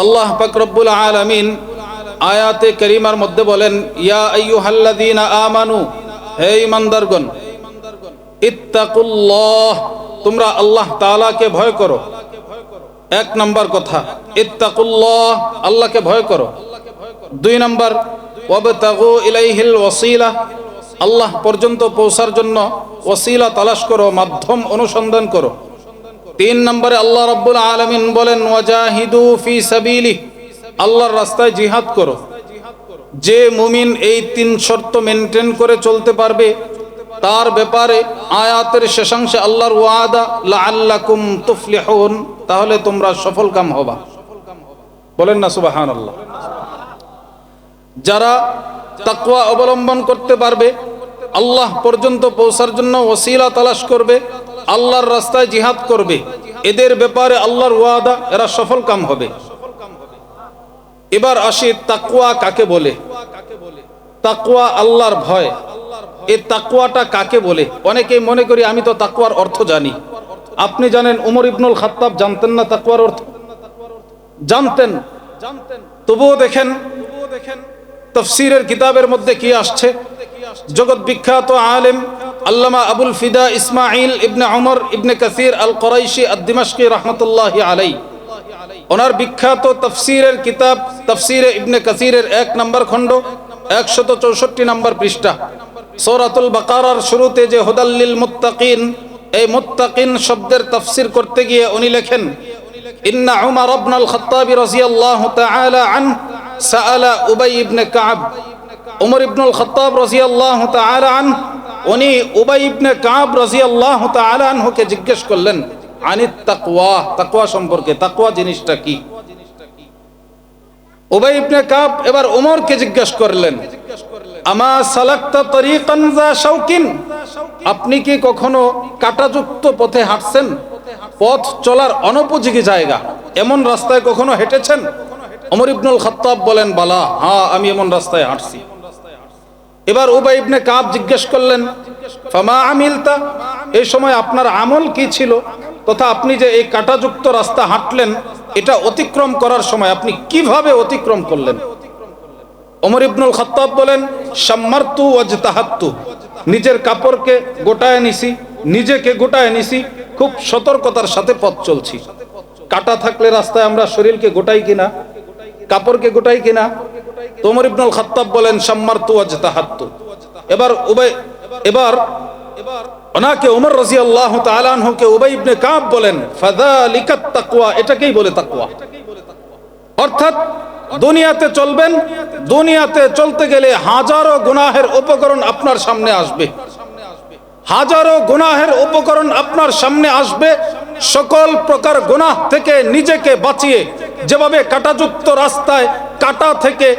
আল্লাহ পাক রব্বুল আলামিন আয়াতে কারিমার মধ্যে বলেন, ইয়া আইয়ুহাল্লাযীনা আমানু, হে ঈমানদারগণ, ইত্তাকুল্লাহ, তোমরা আল্লাহ তাআলাকে ভয় করো। এক নম্বর কথা, ইত্তাকুল্লাহ, আল্লাহকে ভয় করো। দুই নম্বর, ওয়াবতাগু ইলাইহিল ওয়াসিলা, আল্লাহ পর্যন্ত পৌঁছার জন্য ওয়াসিলা তালাশ করো, মাধ্যম অনুসন্ধান করো। তিন নম্বরে আল্লাহ রাব্বুল আলামিন বলেন, ওয়াজাহিদু ফি সাবিলিহি, আল্লাহর রাস্তায় জিহাদ করো। যে মুমিন এই তিন শর্ত মেনটেন করে চলতে পারবে তার ব্যাপারে আয়াতের শেষাংশে আল্লাহর ওয়াদা, লাআল্লাকুম তুফলিহুন, তাহলে তোমরা সফলকাম হবা। বলেন না সুবহানাল্লাহ। যারা তাকওয়া অবলম্বন করতে পারবে, আল্লাহ পর্যন্ত পৌঁছার জন্য ওসিলা তালাশ করবে, আল্লাহর রাস্তায় জিহাদ করবে, এদের ব্যাপারে আল্লাহর ওয়াদা, এরা সফলকাম হবে। এবার আসি তাকওয়া কাকে বলে। তাকওয়া আল্লাহর ভয়। এই তাকওয়াটা কাকে বলে? অনেকেই মনে করি আমি তো তাকওয়ার অর্থ জানি। আপনি জানেন ওমর ইবনুল খাত্তাব জানতেন না তাকওয়ার অর্থ? জানতেন। তবুও দেখেন তাফসীরের কিতাবের মধ্যে কি আসছে। জগৎ বিখ্যাত আলেম আল্লামা আবুল ফিদা ইসমাইল ইবনে উমর ইবনে কাসির আল কুরাইশি আদ-দিমাশকি রাহমাতুল্লাহি আলাইহি, ওনার বিখ্যাত তাফসীরের কিতাব তাফসীরে ইবনে কাসিরের 1 নম্বর খণ্ড 164 নম্বর পৃষ্ঠা, সূরাতুল বাকারার শুরুতে যে হুদাল্লিল মুত্তাকিন, এই মুত্তাকিন শব্দের তাফসীর করতে গিয়ে উনি লেখেন, ইন্না উমর ইবনুল খাত্তাব রাদিয়াল্লাহু তাআলা আনহু সাআলা উবাই ইবনে কাব, উমর ইবনুল খাত্তাব রাদিয়াল্লাহু তাআলা আনহু উনি উবাই ইবনে কাব রাদিয়াল্লাহু তাআলা আনহুকে জিজ্ঞেস করলেন, আনিত তাকওয়া, তাকওয়া সম্পর্কে, তাকওয়া জিনিসটা কি। উবাই ইবনে কাব এবার ওমরকে জিজ্ঞেস করলেন, আমা সালাকতা তরিকান যা শাওকিন, আপনি কি কখনো কাঁটাযুক্ত পথে হাঁটছেন? পথ চলার অনুপযোগী জায়গা, এমন রাস্তায় কখনো হেঁটেছেন? ওমর ইবনুল খাত্তাব বলেন, বালা, হ্যাঁ, আমি এমন রাস্তায় হাঁটছি। এবার উবাই ইবনে কাব জিজ্ঞেস করলেন, ফামা আমিলতা, এই সময় আপনার আমল কি ছিল, তথা আপনি যে এই কাঁটাযুক্ত রাস্তা হাঁটলেন, এটা অতিক্রম করার সময় আপনি কিভাবে অতিক্রম করলেন? ওমর ইবনুল খাত্তাব বলেন, শাম্মারতু ওয়াজতাহাত্তু, নিজের কাপড়কে গোটায় নিছি, নিজেকে গোটায় নিছি, খুব সতর্কতার সাথে পথ চলছি। কাঁটা থাকলে রাস্তায় আমরা শরীরকে গোটাই কিনা, কাপড়কে গোটাই কিনা? তো ওমর ইবনুল খাত্তাব বলেন, শাম্মারতু ওয়াজতাহাত্তু। এবার ওনাকে ওমর রাদিয়াল্লাহু তাআলা আনহুকে উবাই ইবনে কাব বলেন, ফাযালিকাত তাকওয়া, এটাকেই বলে তাকওয়া। অর্থাৎ দুনিয়াতে চলবেন, দুনিয়াতে চলতে গেলে হাজারো গুনাহের উপকরণ আপনার সামনে আসবে, হাজারো গুনাহের উপকরণ আপনার সামনে আসবে। সকল প্রকার গুনাহ থেকে নিজেকে বাঁচিয়ে, যেভাবে কাঁটাযুক্ত রাস্তায় কাঁটা থেকে,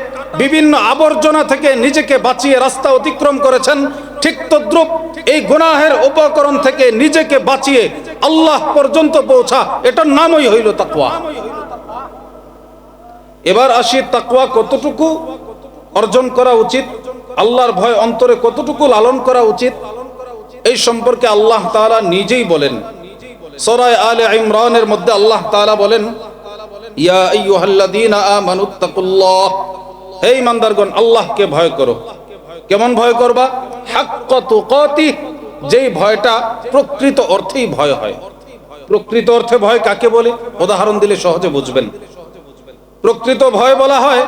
বিভিন্ন আবর্জনা থেকে নিজেকে বাঁচিয়ে রাস্তা অতিক্রম করেছেন, ঠিক তদ্রুপ এই গুনাহের উপকরণ থেকে নিজেকে বাঁচিয়ে আল্লাহ পর্যন্ত পৌঁছা, এটার নামই হইল তাকওয়া। এবার আসি, তাকওয়া কতটুকু অর্জন করা উচিত, আল্লাহর ভয় অন্তরে কতটুকু লালন করা উচিত, এই সম্পর্কে আল্লাহ তাআলা নিজেই বলেন। সূরা আলে ইমরানের মধ্যে আল্লাহ তাআলা বলেন, ইয়া আইয়ুহাল্লাযীনা আমানুত্তাকুল্লাহ, হে ঈমানদারগণ, আল্লাহকে ভয় করো। কেমন ভয় করবা? হাক্কা তুকাতিহ, যেই ভয়টা প্রকৃত অর্থেই ভয় হয়। প্রকৃত অর্থে ভয় কাকে বলে উদাহরণ দিলে সহজে বুঝবেন। প্রকৃত ভয় বলা হয়,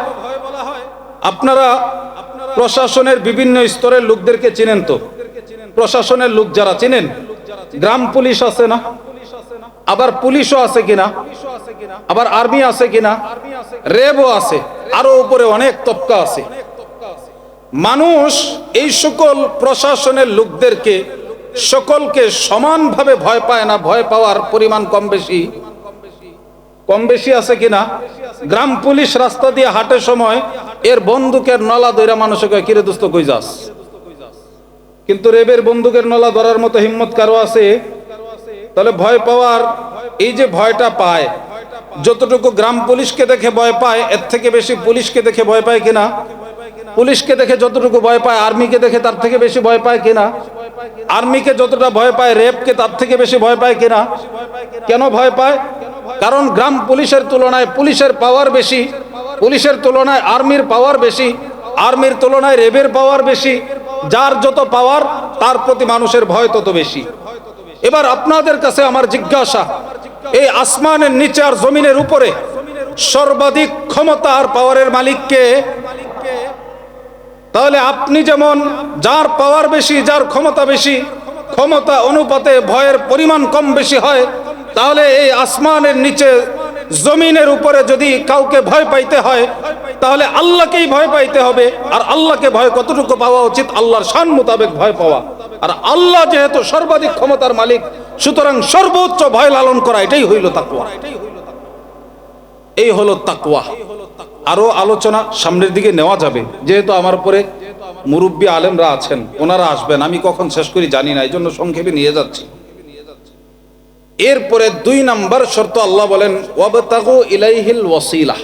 আপনারা প্রশাসনের বিভিন্ন স্তরের লোকদেরকে চিনেন তো? প্রশাসনের লোক যারা চিনেন, গ্রাম পুলিশ আছে না, আবার পুলিশও আছে কিনা, আবার আর্মি আছে কিনা, র্যাবও আছে, আরো উপরে অনেক তবকা আছে। মানুষ এই সকল প্রশাসনের লোকদেরকে সকলকে সমানভাবে ভয় পায় না, ভয় পাওয়ার পরিমাণ কম বেশি আছে কিনা? গ্রাম পুলিশ রাস্তা দিয়ে হাঁটার সময় এর বন্দুকের নলা ধরে মানুষকে, কিরে দোস্ত কই যাস? কিন্তু রেবের বন্দুকের নলা ধরার মতো হিম্মত কারো আছে? তাহলে ভয় পাওয়ার, এই যে ভয়টা পায়, যতটুকু গ্রাম পুলিশকে দেখে ভয় পায়, এর থেকে বেশি পুলিশকে দেখে ভয় পায় কিনা? পুলিশকে দেখে যতটুকু ভয় পায়, আর্মিকে দেখে তার থেকে বেশি ভয় পায় কিনা? আর্মিকে যতটা ভয় পায়, র্যাবকে তার থেকে বেশি ভয় পায় কিনা? কেন ভয় পায়? কারণ গ্রাম পুলিশের তুলনায় পুলিশের পাওয়ার বেশি, পুলিশের তুলনায় আর্মির পাওয়ার বেশি, আর্মির তুলনায় র্যাবের পাওয়ার বেশি। যার যত পাওয়ার তার প্রতি মানুষের ভয় তত বেশি। এবার আপনাদের কাছে আমার জিজ্ঞাসা, এই আসমানের নিচে আর জমিনের উপরে সর্বাধিক ক্ষমতা আর পাওয়ারের মালিক কে? তাহলে আপনি যেমন যার পাওয়ার বেশি, যার ক্ষমতা বেশি, ক্ষমতা অনুপাতে ভয়ের পরিমাণ কম বেশি হয়, তাহলে এই আসমানের নিচে জমিনের উপরে যদি কাউকে ভয় পাইতে হয় তাহলে আল্লাহকেই ভয় পাইতে হবে। আর আল্লাহকে ভয় কতটুকু পাওয়া উচিত? আল্লাহর শান মোতাবেক ভয় পাওয়া। আর আল্লাহ যেহেতু সর্বাধিক ক্ষমতার মালিক, সুতরাং সর্বোচ্চ ভয় লালন করা, এটাই হইল তাকওয়া। এই হলো তাকওয়া। আরো আলোচনা সামনের দিকে নেওয়া যাবে, যেহেতু আমার পরে মুরব্বী আলেমরা আছেন, ওনারা আসবেন, আমি কখন শেষ করি জানি না, এই জন্য সংক্ষেপে নিয়ে যাচ্ছি। এরপরে 2 নাম্বার শর্ত আল্লাহ বলেন ওয়াবতাগু ইলাইহিল ওয়াসিলা,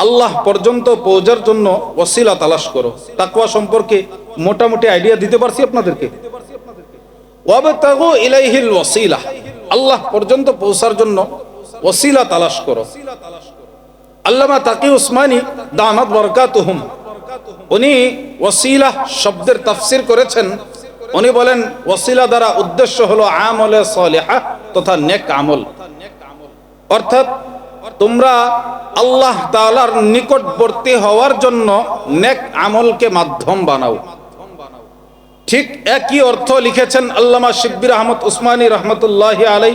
আল্লাহ পর্যন্ত পৌঁছার জন্য ওয়াসিলা তালাশ করো। তাকওয়া সম্পর্কে মোটামুটি আইডিয়া দিতে পারছি আপনাদেরকে। ওয়াবতাগু ইলাইহিল ওয়াসিলা, আল্লাহ পর্যন্ত পৌঁছার জন্য ওয়াসিলা তালাশ করো। আল্লামা তাকি উসমানী দামাত বরকাতুহুম, উনি ওয়াসিলা শব্দের তাফসীর করেছেন। উনি বলেন ওয়াসিলা দ্বারা উদ্দেশ্য হলো আমলে সালেহা তথা নেক আমল, অর্থাৎ তোমরা আল্লাহ তাআলার নিকটবর্তী হওয়ার জন্য নেক আমলকে মাধ্যম বানাও। ঠিক একই অর্থ লিখেছেন আল্লামা শিব্বির আহমদ উসমানী রহমতুল্লাহি আলাই,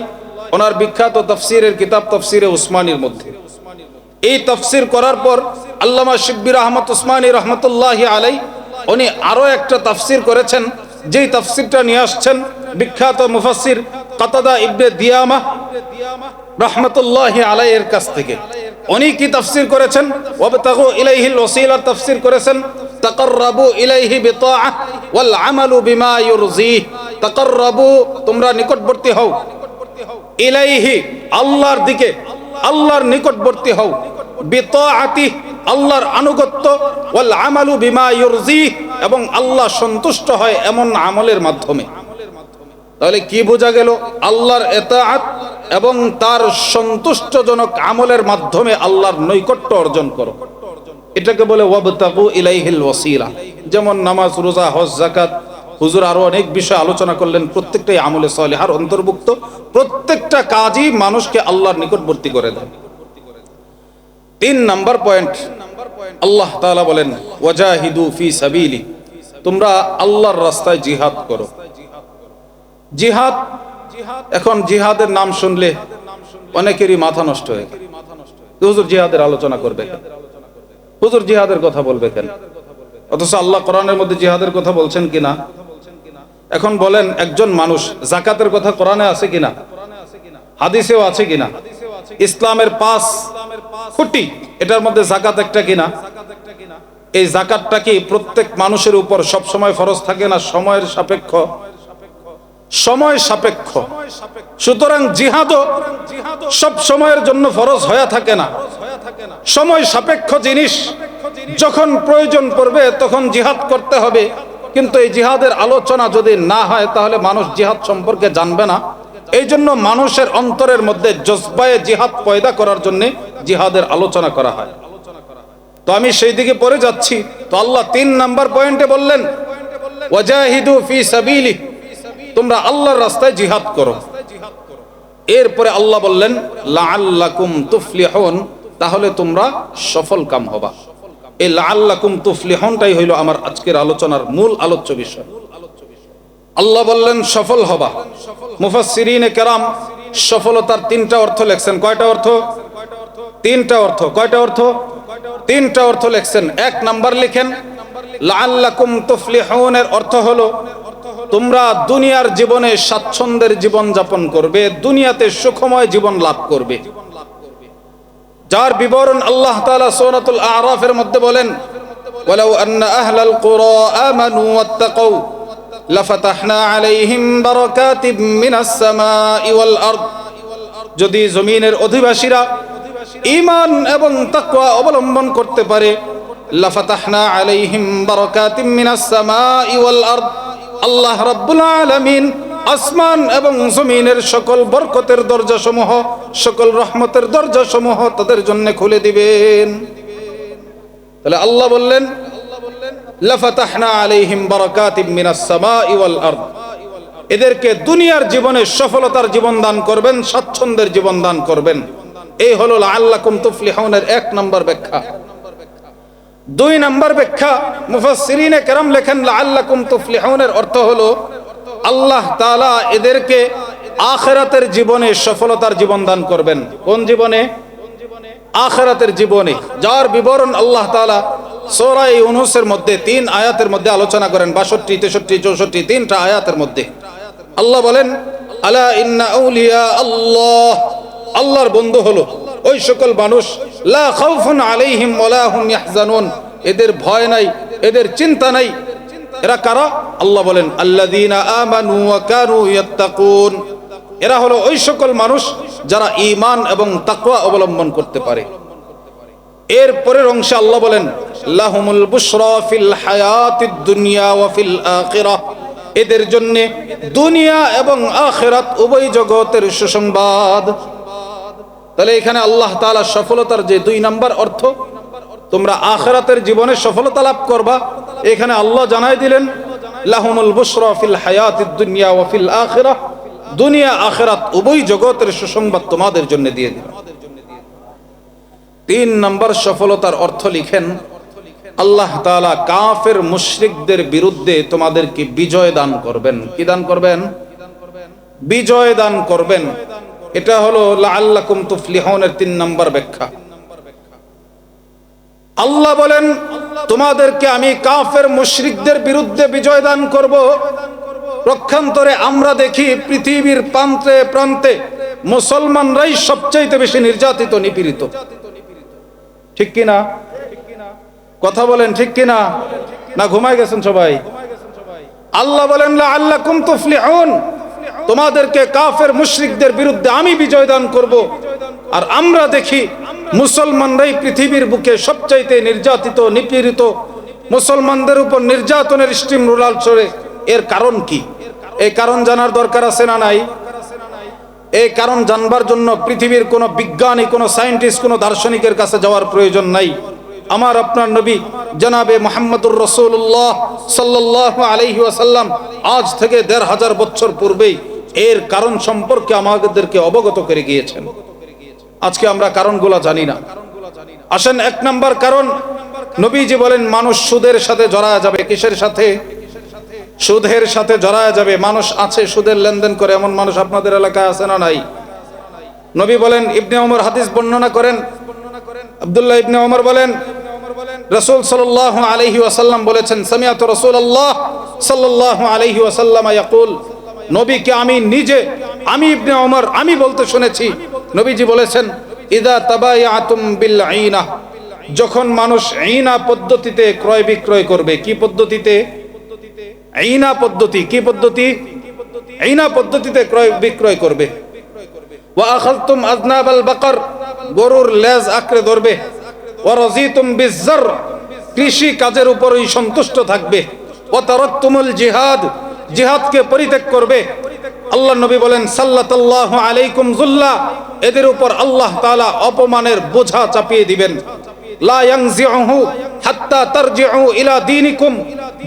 ওনার বিখ্যাত তাফসীরের কিতাব তাফসীরে উসমানীর মধ্যে। এই তাফসীর করার পর আল্লামা শিব্বির আহমদ উসমানী রহমতুল্লাহি আলাই উনি আরো একটা তাফসীর করেছেন, যেই তাফসীরটা নিয়ে আসছেন বিখ্যাত মুফাসসির কাতাদা ইবনে দিয়ামা রহমতুল্লাহি আলাইহির কাছ থেকে। উনি কি তাফসীর করেছেন? ওয়াবতাগু ইলাইহিল ওয়াসিলা তাফসীর করেছেন তাকাররাবু ইলাইহি বিতাআহ ওয়াল আমালু বিমা ইউরজি। তাকাররাবু, তোমরা নিকটবর্তী হও, ইলাইহি, আল্লাহর দিকে, আল্লাহর নিকটবর্তী হও, বিতাআতি, আল্লাহর আনুগত্য, ওয়াল আমালু বিমা ইউরজি, এবং আল্লাহ সন্তুষ্ট হয় এমন আমলের মাধ্যমে। তাহলে কি বোঝা গেল? আল্লাহর ইতাআত এবং তার সন্তুষ্টজনক আমলের মাধ্যমে আল্লাহর নৈকট্য অর্জন করো, এটাকে বলে ওয়াবতাগু ইলাইহিল ওয়াসিলা। যেমন নামাজ, রোজা, হজ, যাকাত, হুজুর আরো অনেক বিষয় আলোচনা করলেন, প্রত্যেকটাই আমলে সালেহার অন্তর্ভুক্ত। প্রত্যেকটা কাজই মানুষকে আল্লাহর নিকটবর্তী করে দেয়। 3 নাম্বার পয়েন্ট, আল্লাহ তাআলা বলেন ওয়াজাহিদু ফি সাবিলি, তোমরা আল্লাহর রাস্তায় জিহাদ করো। জিহাদ, এখন জিহাদের নাম শুনলে অনেকেরই মাথা নষ্ট হয়ে যায়। হুজুর জিহাদের আলোচনা করবে কেন? হুজুর জিহাদের কথা বলবে কেন? অথচ আল্লাহ কোরআনের মধ্যে জিহাদের কথা বলছেন কিনা? এখন বলেন, একজন মানুষ যাকাতের কথা কোরআনে আছে কিনা? হাদিসেও আছে কিনা? ইসলামের 5 খুঁটি, এটার মধ্যে যাকাত একটা কিনা? এই যাকাতটা কি প্রত্যেক মানুষের উপর সব সময় ফরজ থাকে না? সময়ের সাপেক্ষ, সময় সাপেক্ষ। সুতরাং জিহাদও সব সময়ের জন্য ফরজ হয়ে থাকে না, সময় সাপেক্ষ জিনিস। যখন প্রয়োজন পড়বে তখন জিহাদ করতে হবে। কিন্তু এই জিহাদের আলোচনা যদি না হয় তাহলে মানুষ জিহাদ সম্পর্কে জানবে না। এই জন্য মানুষের অন্তরের মধ্যে জজবায়ে জিহাদ পয়দা করার জন্য জিহাদের আলোচনা করা হয়। তো আমি সেই দিকে পড়ে যাচ্ছি। তো আল্লাহ 3 নাম্বার পয়েন্টে বললেন ওয়াজাহিদু ফি সাবিলি, তোমরা আল্লাহর রাস্তায় জিহাদ করো। এরপরে আল্লাহ বললেন লাআল্লাকুম তুফলিহুন, তাহলে তোমরা সফল কাম হবা। এই লাআল্লাকুম তুফলিহুনটাই হইল আমার আজকের আলোচনার মূল আলোচ্য বিষয়। আল্লাহ বললেন সফল হবা। মুফাসসিরিনে কেরাম সফলতার 3টা অর্থ লেখছেন। কয়টা অর্থ? 3টা অর্থ। কয়টা অর্থ? 3টা অর্থ লেখছেন। 1 নাম্বার লিখেন লাআল্লাকুম তুফলিহুনের অর্থ হলো তোমরা দুনিয়ার জীবনে স্বাচ্ছন্দ্যের জীবন যাপন করবে, দুনিয়াতে সুখময় জীবন লাভ করবে, যার বিবরণ আল্লাহ তাআলা সূরাতুল আরাফের মধ্যে বলেন ওয়ালাউ আন্না আহলাল কুরা আমানু ওয়াত্তাকাউ লাফাতাহনা আলাইহিম বারাকাতিম মিনাস সামাই ওয়াল আরদ, যদি জমিনের অধিবাসীরা ঈমান এবং তাকওয়া অবলম্বন করতে পারে, লাফাতাহনা আলাইহিম বারাকাতিম মিনাস সামাই ওয়াল আরদ, আল্লাহ রাব্বুল আলামিন আসমান এবং জমিনের সকল বরকতের দরজাসমূহ সকল রহমতের দরজা সমূহ তাদের জন্য খুলে দিবেন। তাহলে আল্লাহ বললেন লাফাতাহনা আলাইহিম বারাকাতিম মিনাস সামাই ওয়াল আরদ, এদেরকে দুনিয়ার জীবনে সফলতার জীবন দান করবেন, স্বাচ্ছন্দ্যের জীবন দান করবেন। এই হলো লাআল্লাকুম তুফলিহুনের 1 নম্বর ব্যাখ্যা। 2 নম্বর ব্যাখ্যা মুফাসসিরিনে কেরাম লেখেন লাআল্লাকুম তুফলিহুনের অর্থ হলো আল্লাহ তাআলা এদেরকে আখিরাতের জীবনে সফলতার জীবন দান করবেন। কোন জীবনে? আখিরাতের জীবনে, যার বিবরণ আল্লাহ তাআলা সূরা ইউনূসের মধ্যে 3 আয়াতের মধ্যে আলোচনা করেন। 62, 63, 64 3টা আয়াতের মধ্যে আল্লাহ বলেন আলা ইন্না আউলিয়া আল্লাহ, আল্লাহর বন্ধু হলো ওই সকল মানুষ লা খাউফুন আলাইহিম ওয়ালা হুম ইয়াহজানুন, এদের ভয় নাই, এদের চিন্তা নাই। এরা কারা? আল্লাহ বলেন আল্লাযীনা আমানু ওয়া কানু ইয়াত্তাকুন, এরা হলো ওই সকল মানুষ যারা ঈমান এবং তাকওয়া অবলম্বন করতে পারে। এর পরের অংশে আল্লাহ বলেন লাহুমুল বুশরা ফিল হায়াতিদ দুনিয়া ওয়া ফিল আখিরাহ, এদের জন্য দুনিয়া এবং আখিরাত উভয় জগতের সুসংবাদ। তাহলে এখানে আল্লাহ তাআলা সফলতার যে 2 নম্বর অর্থ, তোমরা আখিরাতের জীবনে সফলতা লাভ করবা, এখানে আল্লাহ জানাই দিলেন লাহুমুল বুশরা ফিল হায়াতিদ দুনিয়া ওয়া ফিল আখিরাহ, দুনিয়া আখিরাত উভয় জগতের সুসংবাদ তোমাদের জন্য দিয়ে দিবেন। 3 নম্বর সফলতার অর্থ লিখেন আল্লাহ তাআলা কাফের মুশরিকদের বিরুদ্ধে তোমাদেরকে বিজয় দান করবেন। কি দান করবেন? বিজয় দান করবেন। এটা হলো লাআল্লাকুম তুফলিহুনের 3 নম্বর ব্যাখ্যা। আল্লাহ বলেন তোমাদেরকে আমি কাফের মুশরিকদের বিরুদ্ধে বিজয় দান করব। পক্ষান্তরে আমরা দেখি পৃথিবীর প্রান্তে প্রান্তে মুসলমানরাই সবচাইতে বেশি নির্যাতিত, নিপীড়িত। ঠিক কিনা? কথা বলেন ঠিক কিনা? না ঘুমাই গেছেন সবাই? আল্লাহ বলেন লাআল্লাকুম তুফলিহুন, তোমাদেরকে কাফের মুশরিকদের বিরুদ্ধে আমি বিজয় দান করব। আর আমরা দেখি মুসলমানরাই পৃথিবীর বুকে সবচাইতে নির্যাতিত, নিপীড়িত, মুসলমানদের উপর নির্যাতনের স্টিম রোলার চলে। এর কারণ কি? এই কারণ জানার দরকার আছে না নাই? এই কারণ জানবার জন্য পৃথিবীর কোনো বিজ্ঞানী, কোনো সায়েন্টিস্ট, কোনো দার্শনিকের কাছে যাওয়ার প্রয়োজন নাই। আমার আপনার নবী জনাবে মুহাম্মদুর রাসূলুল্লাহ সাল্লাল্লাহু আলাইহি ওয়াসাল্লাম আজ থেকে ১৫০০ বছর পূর্বেই এর কারণ সম্পর্কে আমাদেরকে অবগত করে গিয়েছেন। আজকে আমরা কারণগুলো জানি না। আসেন 1 নম্বর কারণ, নবীজি বলেন মানুষ সুদের সাথে জড়ায় যাবে। কিসের সাথে? সুদের সাথে জড়ায় যাবে। মানুষ আছে সুদের লেনদেন করে, এমন মানুষ আপনাদের এলাকায় আছে না নাই? নবী বলেন, ইবনে ওমর হাদিস বর্ণনা করেন, আব্দুল্লাহ ইবনে ওমর বলেন রাসূল সাল্লাল্লাহু আলাইহি ওয়াসাল্লাম বলেছেন সামিআতু রাসূলুল্লাহ সাল্লাল্লাহু আলাইহি ওয়াসাল্লাম ইয়াকুল, নবীকে আমি নিজে, আমি ইবনে ওমর আমি বলতে শুনেছি, নবীজি বলেছেন ইযা তাবায়াতুম বিল আইনা, যখন মানুষ আইনা পদ্ধতিতে ক্রয় বিক্রয় করবে। কি পদ্ধতিতে? আইনা পদ্ধতি। কি পদ্ধতি? আইনা পদ্ধতিতে ক্রয় বিক্রয় করবে। ওয়া আখাযতুম আযনাবাল বাকর, গরুর লেজ আঁকড়ে ধরবে। ওয়া রাযিতুম বিজ্জার, কৃষি কাজের উপরই সন্তুষ্ট থাকবে। ওয়া তারাকতুমুল জিহাদ, জিহাদকে পরিত্যাগ করবে। আল্লাহ নবী বলেন সাল্লাল্লাহু আলাইকুম যুল্লা, এদের উপর আল্লাহ তাআলা অপমানের বোঝা চাপিয়ে দিবেন। লা ইয়ানজিউহু হাত্তা তারজিউ ইলা দীনিকুম,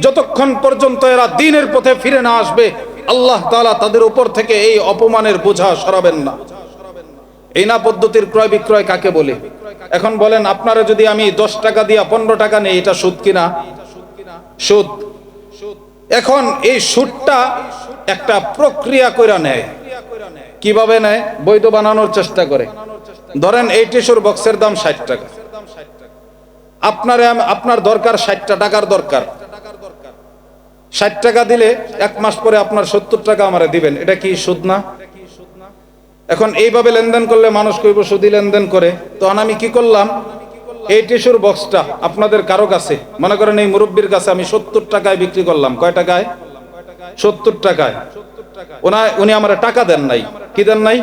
যতক্ষণ পর্যন্ত এরা দ্বীনের পথে ফিরে না আসবে আল্লাহ তাআলা তাদের উপর থেকে এই অপমানের বোঝা সরাবেন না। এই না পদ্ধতির ক্রয় বিক্রয় কাকে বলে? এখন বলেন আপনারা যদি আমি 10 টাকা দিয়া 15 টাকা নেই, এটা সুদ কিনা? সুদ। এখন এই সুদটা একটা প্রক্রিয়া কইরা নেয়। কিভাবে নেয়? বৈধ বানানোর চেষ্টা করে। ধরেন এই টিস্যুর বক্সের দাম 60 টাকা, আপনার দরকার 60 টাকার দরকার। 60 টাকা দিলে 1 মাস পরে আপনার 70 টাকা আমারে দিবেন, এটা কি সুদ না? এখন এইভাবে লেনদেন করলে মানুষ কইব সুদি লেনদেন করে। তখন আমি কি করলাম, এই টিস্যুর বক্সটা আপনাদের কারো কাছে, মনে করেন এই মুরব্বীর কাছে আমি 70 টাকায় বিক্রি করলাম। কয় টাকায়? 70 টাকায়। উনি আমার টাকা দেন নাই। কি দেন নাই?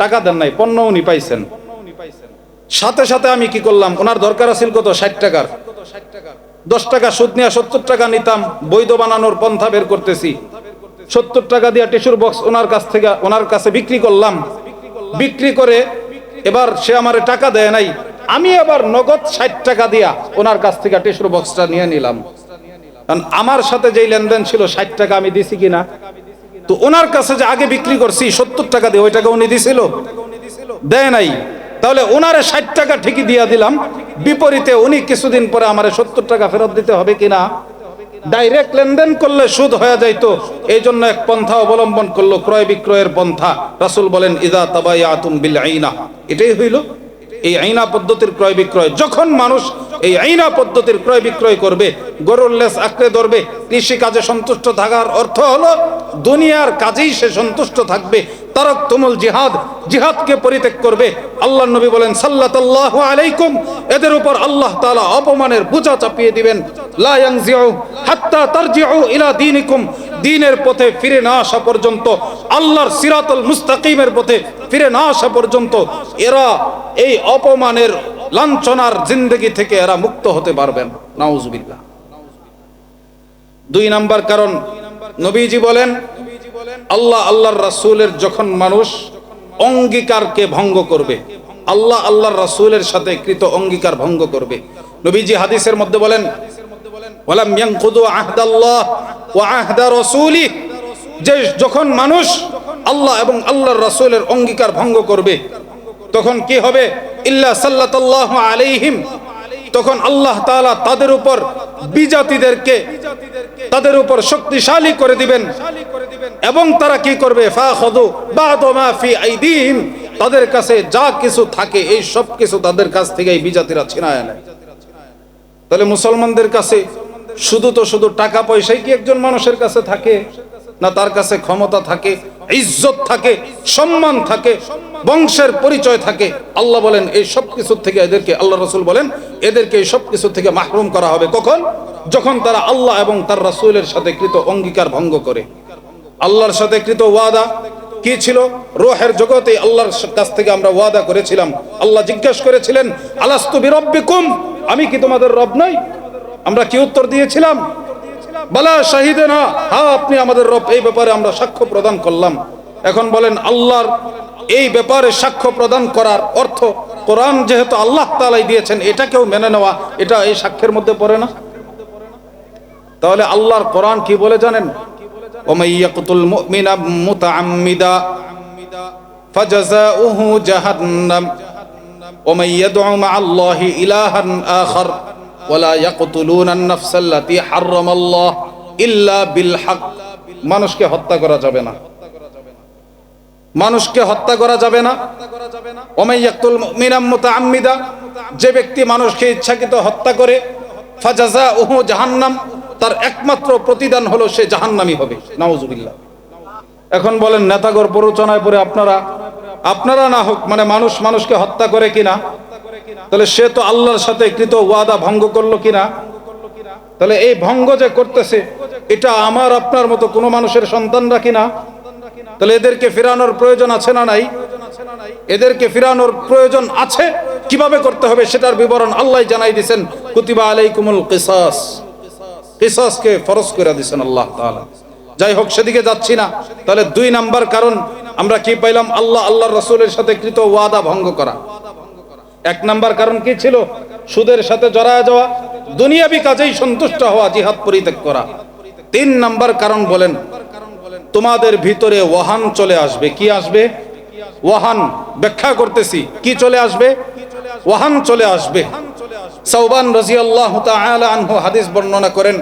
টাকা দেন নাই, পণ্য উনি পাইছেন। সাথে সাথে আমি কি করলাম, ওনার দরকার আছিল কত? 60 টাকার। 10 টাকা সুদ নিয়ে 70 টাকা নিতাম, বৈধ বানানোর পন্থা বের করতেছি। 70 টাকা দিয়ে টিস্যুর বক্স ওনার কাছে বিক্রি করলাম। বিক্রি করে এবার সে আমারে টাকা দেয় নাই, আমি আবার নগদ 60 টাকা দিয়া ওনার কাছ থেকে টিস্যুর বক্সটা নিয়ে নিলাম। কারণ আমার সাথে যেই লেনদেন ছিল 60 টাকা আমি দিছি কিনা, তো ওনার কাছে যে আগে বিক্রি করছি 70 টাকা দিয়ে, ওই টাকা উনি দিছিল? দেয় নাই। তাহলে ওনারে 60 টাকা ঠিকই দিয়া দিলাম, বিপরীতে উনি কিছুদিন পরে আমারে 70 টাকা ফেরত দিতে হবে কিনা? ডাইরেক্ট লেনদেন করলে সুদ হয়ে যাইতো, এই জন্য এক পন্থা অবলম্বন করলো, ক্রয় বিক্রয়ের পন্থা। রাসূল বলেন ইযা তাবায়াতুম বিল আইনা, এটাই হইল এই আইনা পদ্ধতির ক্রয় বিক্রয়। যখন মানুষ এই আইনা পদ্ধতির ক্রয় বিক্রয় করবে, গরুর লেজ আঁকড়ে ধরবে, কৃষি কাজে সন্তুষ্ট থাকার অর্থ হলো দুনিয়ার কাজেই সে সন্তুষ্ট থাকবে। তারাকতুমুল জিহাদ, জিহাদকে পরিত্যাগ করবে। আল্লাহর নবী বলেন সাল্লাল্লাহু আলাইকুম, এদের উপর আল্লাহ তাআলা অপমানের বোঝা চাপিয়ে দিবেন। লা ইয়ানজিউ হাত্তা তারজিউ ইলা দীনিকুম, দ্বীনের পথে ফিরে না আসা পর্যন্ত, আল্লাহর সিরাতুল মুস্তাকিমের পথে ফিরে না আসা পর্যন্ত এরা এই অপমানের লাঞ্ছনার জিন্দেগি থেকে এরা মুক্ত হতে পারবেন। নাউজুবিল্লাহ। 2 নাম্বার কারণ, নবীজি বলেন আল্লাহ আল্লাহর রাসূলের যখন মানুষ অঙ্গীকারকে ভঙ্গ করবে, আল্লাহ আল্লাহর রাসূলের সাথে কৃত অঙ্গীকার ভঙ্গ করবে, নবীজি হাদিসের মধ্যে বলেন ওয়ালাম ইয়ানকুদু আহদাল্লাহ ওয়া আহদা রাসূলিহি, যে যখন মানুষ আল্লাহ এবং আল্লাহর রাসূলের অঙ্গীকার ভঙ্গ করবে তখন কি হবে? ইল্লা সাল্লাল্লাহু আলাইহিম, তখন আল্লাহ তাআলা তাদের উপর বিজাতিদেরকে তাদের উপর শক্তিশালী করে দিবেন, এবং তারা কি করবে? ফাখাযু বা'দা মা ফি আইদিহিম, তাদের কাছে যা কিছু থাকে এই সব কিছু তাদের কাছ থেকে এই বিজাতিরা ছিনায় নেয়। তাহলে মুসলমানদের কাছে শুধু টাকা পয়সাই কি একজন মানুষের কাছে থাকে? না, তার কাছে ক্ষমতা থাকে, ইজ্জত থাকে, সম্মান থাকে, বংশের পরিচয় থাকে। আল্লাহ বলেন এই সব কিছু থেকে এদেরকে, আল্লাহ রাসূল বলেন এদেরকে এই সব কিছু থেকে মাহরুম করা হবে। কখন? যখন তারা আল্লাহ এবং তার রাসূলের সাথে কৃত অঙ্গীকার ভঙ্গ করে। আল্লাহর সাথে কৃত ওয়াদা কি ছিল? রূহের জগতে আল্লাহর কাছ থেকে আমরা ওয়াদা করেছিলাম। আল্লাহ জিজ্ঞাসা করেছিলেন আলাস্তু বিরাব্বিকুম, আমি কি তোমাদের রব নই? আমরা কি উত্তর দিয়েছিলাম? বালা শাহিদানা, হ্যাঁ আপনি আমাদের রব, এই ব্যাপারে আমরা সাক্ষ্য প্রদান করলাম। এখন বলেন আল্লাহর এই ব্যাপারে সাক্ষ্য প্রদান করার অর্থ, কোরআন যেহেতু আল্লাহ তাআলাই দিয়েছেন এটাকেও মেনে নেওয়া, এটা এই সাক্ষ্যের মধ্যে পড়ে না? তাহলে আল্লাহর কোরআন কি বলে জানেন? ওমাই ইয়াকতুল মুমিনা মুতাআম্মিদা ফাজাযাউহু জাহান্নাম ওমাই ইয়াদউ মা'আল্লাহি ইলাহান আখার ওয়ালা ইয়াকতুলুনা আন-নাফসাল্লাতী হারামাল্লাহ ইল্লা বিল হক। মানুষকে হত্যা করা যাবে না, মানুষকে হত্যা করা যাবে না। ওমাই ইয়াকতুল মুমিনা মুতাআম্মিদা, যে ব্যক্তি মানুষকে ইচ্ছাকৃত হত্যা করে, ফাজাযাউহু জাহান্নাম, তার একমাত্র প্রতিদান হলো সে জাহান্নামী হবে। নাউজুবিল্লাহ। এখন বলেন নেতাগর প্ররোচনায় পড়ে আপনারা না হোক, মানে মানুষকে হত্যা করে কিনা, তাহলে সে তো আল্লাহর সাথে কৃত ওয়াদা ভঙ্গ করলো কিনা? তাহলে এই ভঙ্গ যে করতেছে এটা আমার আপনার মতো কোনো মানুষের সন্তানরা কিনা? তাহলে এদেরকে ফিরানোর প্রয়োজন আছে না নাই? এদেরকে ফিরানোর প্রয়োজন আছে। কিভাবে করতে হবে সেটার বিবরণ আল্লাহ জানাই দিয়েছেন। কুতিবা আলাইকুমুল কিসাস, কিসাসকে ফরজ করে দিয়েছেন আল্লাহ তাআলা। যাই হোক, সেদিকে যাচ্ছি না। তাহলে 2 নাম্বার কারণ আমরা কি পাইলাম? আল্লাহ আল্লাহর রাসূলের সাথে কৃত ওয়াদা ভঙ্গ করা। 1 নাম্বার কারণ কি ছিল? সুদের সাথে জড়ায় যাওয়া, দুনিয়াবি কাজেই সন্তুষ্ট হওয়া, জিহাদ পরিত্যাগ করা। 3 নাম্বার কারণ বলেন তোমাদের ভিতরে ওয়াহান চলে আসবে। কি আসবে? ওয়াহান। ব্যাখ্যা করতেছি, কি চলে আসবে? ওয়াহান চলে আসবে। সাওবান রাদিয়াল্লাহু তাআলা আনহু হাদিস বর্ণনা করেন,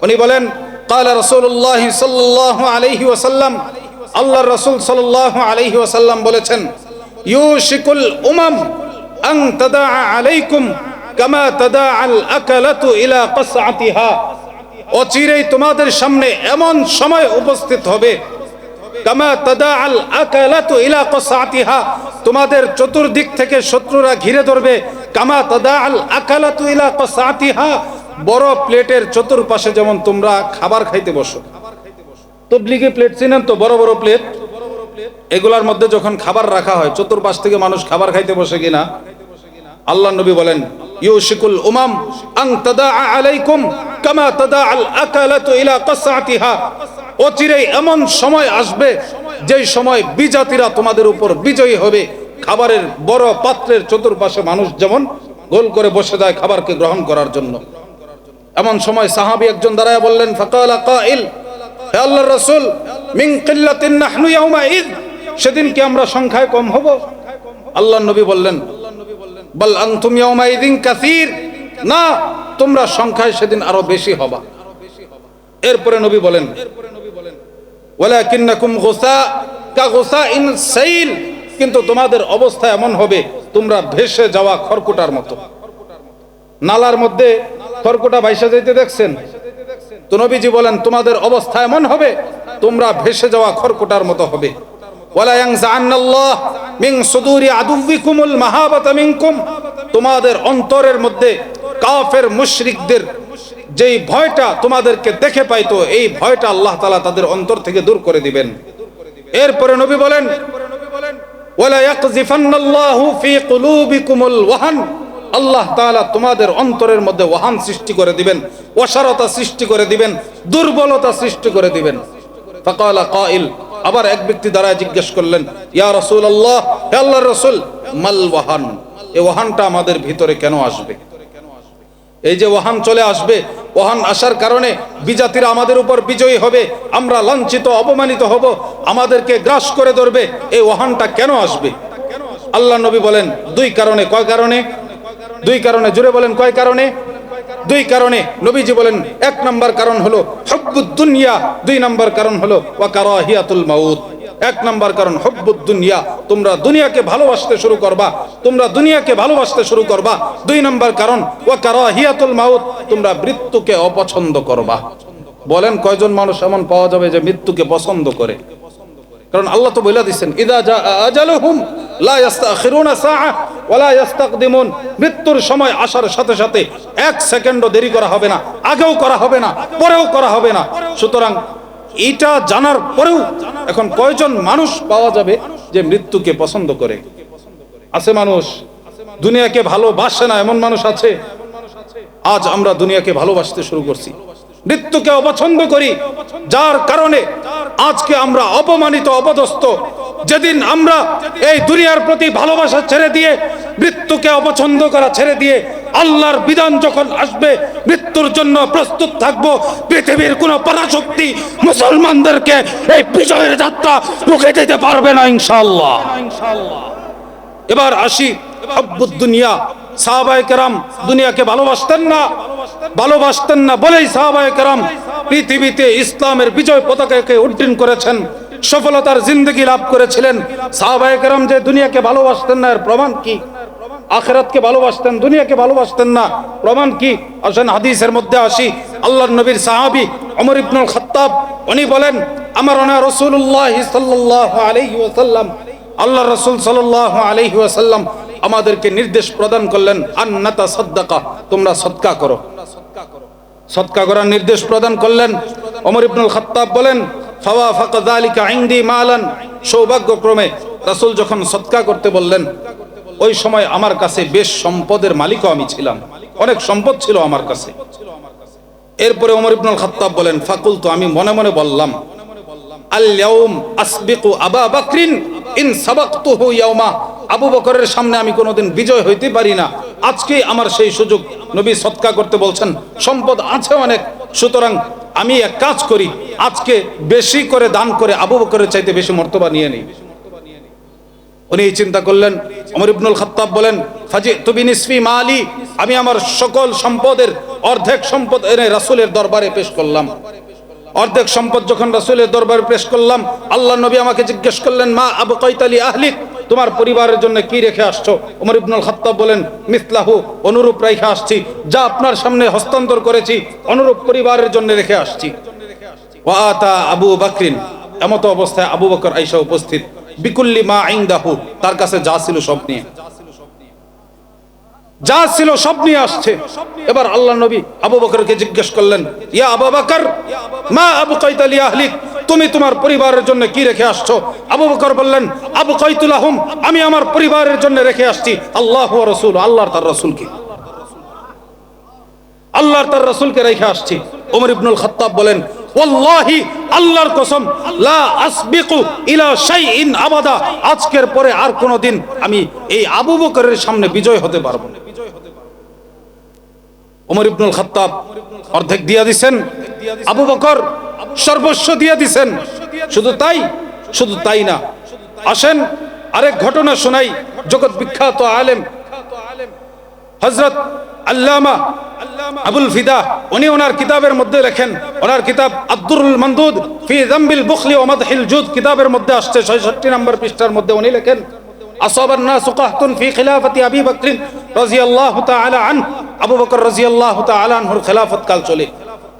উনি বলেন ক্বালা রাসূলুল্লাহ সাল্লাল্লাহু আলাইহি ওয়াসাল্লাম, আল্লাহর রাসূল সাল্লাল্লাহু আলাইহি ওয়াসাল্লাম বলেছেন ইউশিকুল উমাম আন তাদাআ আলাইকুম কামা তাদাআল আকালাতু ইলা কাসআতিহা, অচিরেই তোমাদের সামনে এমন সময় উপস্থিত হবে, কামা তাদাআল আকালাতু ইলা কাসআতিহা, তোমাদের চতুর্দিক থেকে শত্রুরা ঘিরে ধরবে, কামা তাদাআল আকালাতু ইলা কাসআতিহা, বড় প্লেটের চতুর্পাশে যেমন তোমরা খাবার খাইতে বসো। তবলিগি প্লেট চিনেন তো, বড় বড় প্লেট, এগুলার মধ্যে যখন খাবার রাখা হয় চতুর্পাশ থেকে মানুষ খাবার খাইতে বসে কিনা? আল্লাহ নবী বলেন ইউশিকুল উমাম আন তাদাআ আলাইকুম কামা তাদাআল আকালাতু ইলা কাসআতিহা, অচিরেই এমন সময় আসবে যেই সময় বিজাতিরা তোমাদের উপর বিজয়ী হবে, খাবারের বড় পাত্রের চতুর্পাশে মানুষ যেমন গোল করে বসে যায় খাবারকে গ্রহণ করার জন্য। এমন সময় সাহাবী একজন দাঁড়ায় বললেন, ফাকালা কাইল, হে আল্লাহর রাসূল, মিন কিল্লাতিন নাহনু ইয়াউমাইদ, সেদিন কি আমরা সংখ্যায় কম হব? আল্লাহর নবী বললেন, বাল আনতুম ইয়াউমাইদিন কাসীর, না, তোমরা সংখ্যায় সেদিন আরো বেশি হবা। এরপরে নবী বলেন, ওয়ালাকিন্নাকুম গুসা কা গুসাইন সাইল, কিন্তু তোমাদের অবস্থা এমন হবে তোমরা ভেসে যাওয়া খড়কুটার মতো। নালার মধ্যে খড়কুটা ভাইসা যাইতে দেখছেন তো? নবীজি বলেন তোমাদের অবস্থা এমন হবে তোমরা ভেসে যাওয়া খড়কুটার মতো হবে। ওয়ালা ইয়ানজাআন্নাল্লাহ মিন সুদুরি আদুউবিকুমুল মাহাবাতা মিনকুম, তোমাদের অন্তরের মধ্যে কাফের মুশরিকদের যেই ভয়টা তোমাদেরকে দেখে পাইতো, এই ভয়টা আল্লাহ তাআলা তাদের অন্তর থেকে দূর করে দিবেন। এরপরে নবী বলেন, ওয়ালা ইয়াকযিফান্নাল্লাহু ফি কুলুবিকুমুল ওয়াহান, আল্লাহ তাআলা তোমাদের অন্তরের মধ্যে ওয়াহান সৃষ্টি করে দিবেন, অসারতা সৃষ্টি করে দিবেন, দুর্বলতা সৃষ্টি করে দিবেন। ফাকালা কাইল, আবার এক ব্যক্তি দাঁড়ায় জিজ্ঞেস করলেন, ইয়া রাসূলুল্লাহ, হে আল্লাহর রাসূল, মাল ওয়াহান, এই ওয়াহানটা আমাদের ভিতরে কেন আসবে? এই যে ওয়াহান চলে আসবে, ওয়াহান আসার কারণে বিজাতিরা আমাদের উপর বিজয়ী হবে, আমরা লাঞ্ছিত অপমানিত হব, আমাদেরকে গ্রাস করে ধরবে, এই ওয়াহানটা কেন আসবে? আল্লাহ নবী বলেন দুই কারণে। কয় কারণে? দুই কারণে। জোরে বলেন কয় কারণে? দুই কারণে। নবীজি বলেন এক নাম্বার কারণ হলো হুব্বুদ দুনিয়া, দুই নাম্বার কারণ হলো ওয়া কারাহিয়াতুল মাউত। এক নাম্বার কারণ হুব্বুদ দুনিয়া, তোমরা দুনিয়াকে ভালোবাসতে শুরু করবা, তোমরা দুনিয়াকে ভালোবাসতে শুরু করবা। দুই নাম্বার কারণ ওয়া কারাহিয়াতুল মাউত, তোমরা মৃত্যুকে অপছন্দ করবা। বলেন কয়জন মানুষ এমন পাওয়া যাবে যে মৃত্যুকে পছন্দ করে? কারণ আল্লাহ তো বলে দিচ্ছেন, ইদা জা আজালুহুম লা ইস্তাখিরুনা সাআ ওয়া লা ইস্তাকদিমুন, মৃত্যুর সময় আসার সাথে সাথে এক সেকেন্ডও দেরি করা হবে না, আগেও করা হবে না, পরেও করা হবে না। সুতরাং এটা জানার পরেও এখন কয়জন মানুষ পাওয়া যাবে যে মৃত্যুকে পছন্দ করে? আছে মানুষ, দুনিয়াকে ভালোবাসে না এমন মানুষ আছে। আজ আমরা দুনিয়াকে ভালোবাসতে শুরু করছি, মৃত্যুকে অপছন্দ করি, যার কারণে আজকে আমরা অপমানিত, অপদস্থ। যেদিন আমরা এই দুনিয়ার প্রতি ভালোবাসা ছেড়ে দিয়ে মৃত্যুকে অপছন্দ করা ছেড়ে দিয়ে আল্লাহর বিধান যখন আসবে, মৃত্যুর জন্য প্রস্তুত থাকবো। পৃথিবীর কোন পরাশক্তি মুসলমানদেরকে এই বিজয়ের যাত্রা রুখে দিতে পারবে না ইনশাআল্লাহ। এবার আসি হুব্বুদ দুনিয়া। সাহাবায়ে কেরাম দুনিয়াকে ভালোবাসতেন না, ভালোবাসতেন না বলেই সাহাবায়ে কেরাম পৃথিবীতে ইসলামের বিজয় পতাকাকে উড্ডীন করেছেন, সফলতার জিন্দেগি লাভ করেছিলেন। সাহাবায়ে কেরাম যে দুনিয়াকে ভালোবাসতেন না, এর প্রমাণ কি? আখিরাতকে ভালোবাসতেন, দুনিয়াকে ভালোবাসতেন না, প্রমাণ কি? আসেন হাদিসের মধ্যে আসি। আল্লাহর নবীর সাহাবী ওমর ইবনুল খাত্তাব উনি বলেন, আমারনা রাসূলুল্লাহ সাল্লাল্লাহু আলাইহি ওয়াসাল্লাম, আল্লাহর রাসূল সাল্লাল্লাহু আলাইহি ওয়াসাল্লাম আমাদেরকে নির্দেশ প্রদান করলেন, আন্নাতা সাদকা, তোমরা সদকা করো। সদকা করার নির্দেশ প্রদান করলেন। ওমর ইবনুল খাত্তাব বলেন, ফাওয়াফাকা যালিকা ইনদি মালান, সৌভাগ্যক্রমে রাসূল যখন সদকা করতে বললেন, ওই সময় আমার কাছে বেশ সম্পদের মালিকও আমি ছিলাম, অনেক সম্পদ ছিল আমার কাছে। এরপরে ওমর ইবনুল খাত্তাব বলেন, ফাকুলতু, আমি মনে মনে বললাম, আল ইয়াউম আসবিকু আবা বকরিন ইন সাবাকতুহু ইয়াওমা, আবু বকরের সামনে আমি কোনোদিন বিজয় হইতে পারি না, আজকে আমার সেই সুযোগ। নবী সদকা করতে বলছেন, সম্পদ আছে অনেক, সুতরাং আমি এক কাজ করি, আজকে বেশি করে দান করে আবু বকরের চাইতে বেশি মর্তবা নিয়ে নিই। উনি চিন্তা করলেন। ওমর ইবনুল খাত্তাব বলেন, ফাজিতু বিনিসফি মালি, আমি আমার সকল সম্পদের অর্ধেক সম্পদ এনে রাসূলের দরবারে পেশ করলাম। অর্ধেক সম্পদ যখন রাসূলের দরবারে পেশ করলাম, আল্লাহ নবী আমাকে জিজ্ঞেস করলেন, মা আবকাইতা লি আহলিক, তোমার পরিবারের জন্য কি রেখে আসছো? ওমর ইবনুল খাত্তাব বলেন, মিসলাহু, অনুরূপ রেখে আসছি, যা আপনার সামনে হস্তান্তর করেছি অনুরূপ পরিবারের জন্য রেখে আসছি। ওয়া আতা আবু বকরিন, এমত অবস্থায় আবু বকর আয়েশা উপস্থিত, বিকুল্লি মা ইনদাহু, তার কাছে যা ছিল সব নিয়ে, যা ছিল সব নিয়ে আসছে। এবার আল্লাহ নবী আবু বকরকে জিজ্ঞেস করলেন, ইয়া আবু বকর, মা আবকাইতা লি আহলিক, তুমি তোমার পরিবারের জন্য কি রেখে আসছো? আবু বকর বললেন, আবকাইতু লাহুম, আমি আমার পরিবারের জন্য রেখে আসছি আল্লাহু ওয়া রাসূল, আল্লাহর তার রাসূলকে, আল্লাহর তার রাসূলকে রেখে আসছি। ওমর ইবনুল খাত্তাব বলেন, ওয়াল্লাহি আল্লাহর কসম লা আসবিকু ইলা শাইইন আবাদা, আজকের পরে আর কোনোদিন আমি এই আবু বকরের সামনে বিজয় হতে পারবো না। ওমর ইবনুল খাত্তাব অর্ধেক দিয়া দিছেন, আবু বকর সর্বস্ব দিয়া দিছেন। শুধু তাই না, আসেন আরেক ঘটনা শোনাই। জগৎ বিখ্যাত আলেম হযরত আল্লামা আবুল ফিদা, উনি ওনার কিতাবের মধ্যে লেখেন, ওনার কিতাব আদ-দুরুল মানদুদ ফি যামবিল বুখলি ওয়া মাদহিল জুদ কিতাবের মধ্যে আসছে 66 নম্বর পৃষ্ঠার মধ্যে উনি লেখেন, আসাবান নাসু কাহতুন ফি খিলাফতি আবি বকর রাদিয়াল্লাহু তাআলা আনহু, আবু বকর রাদিয়াল্লাহু তাআলা আনহুর খেলাফত কাল চলে।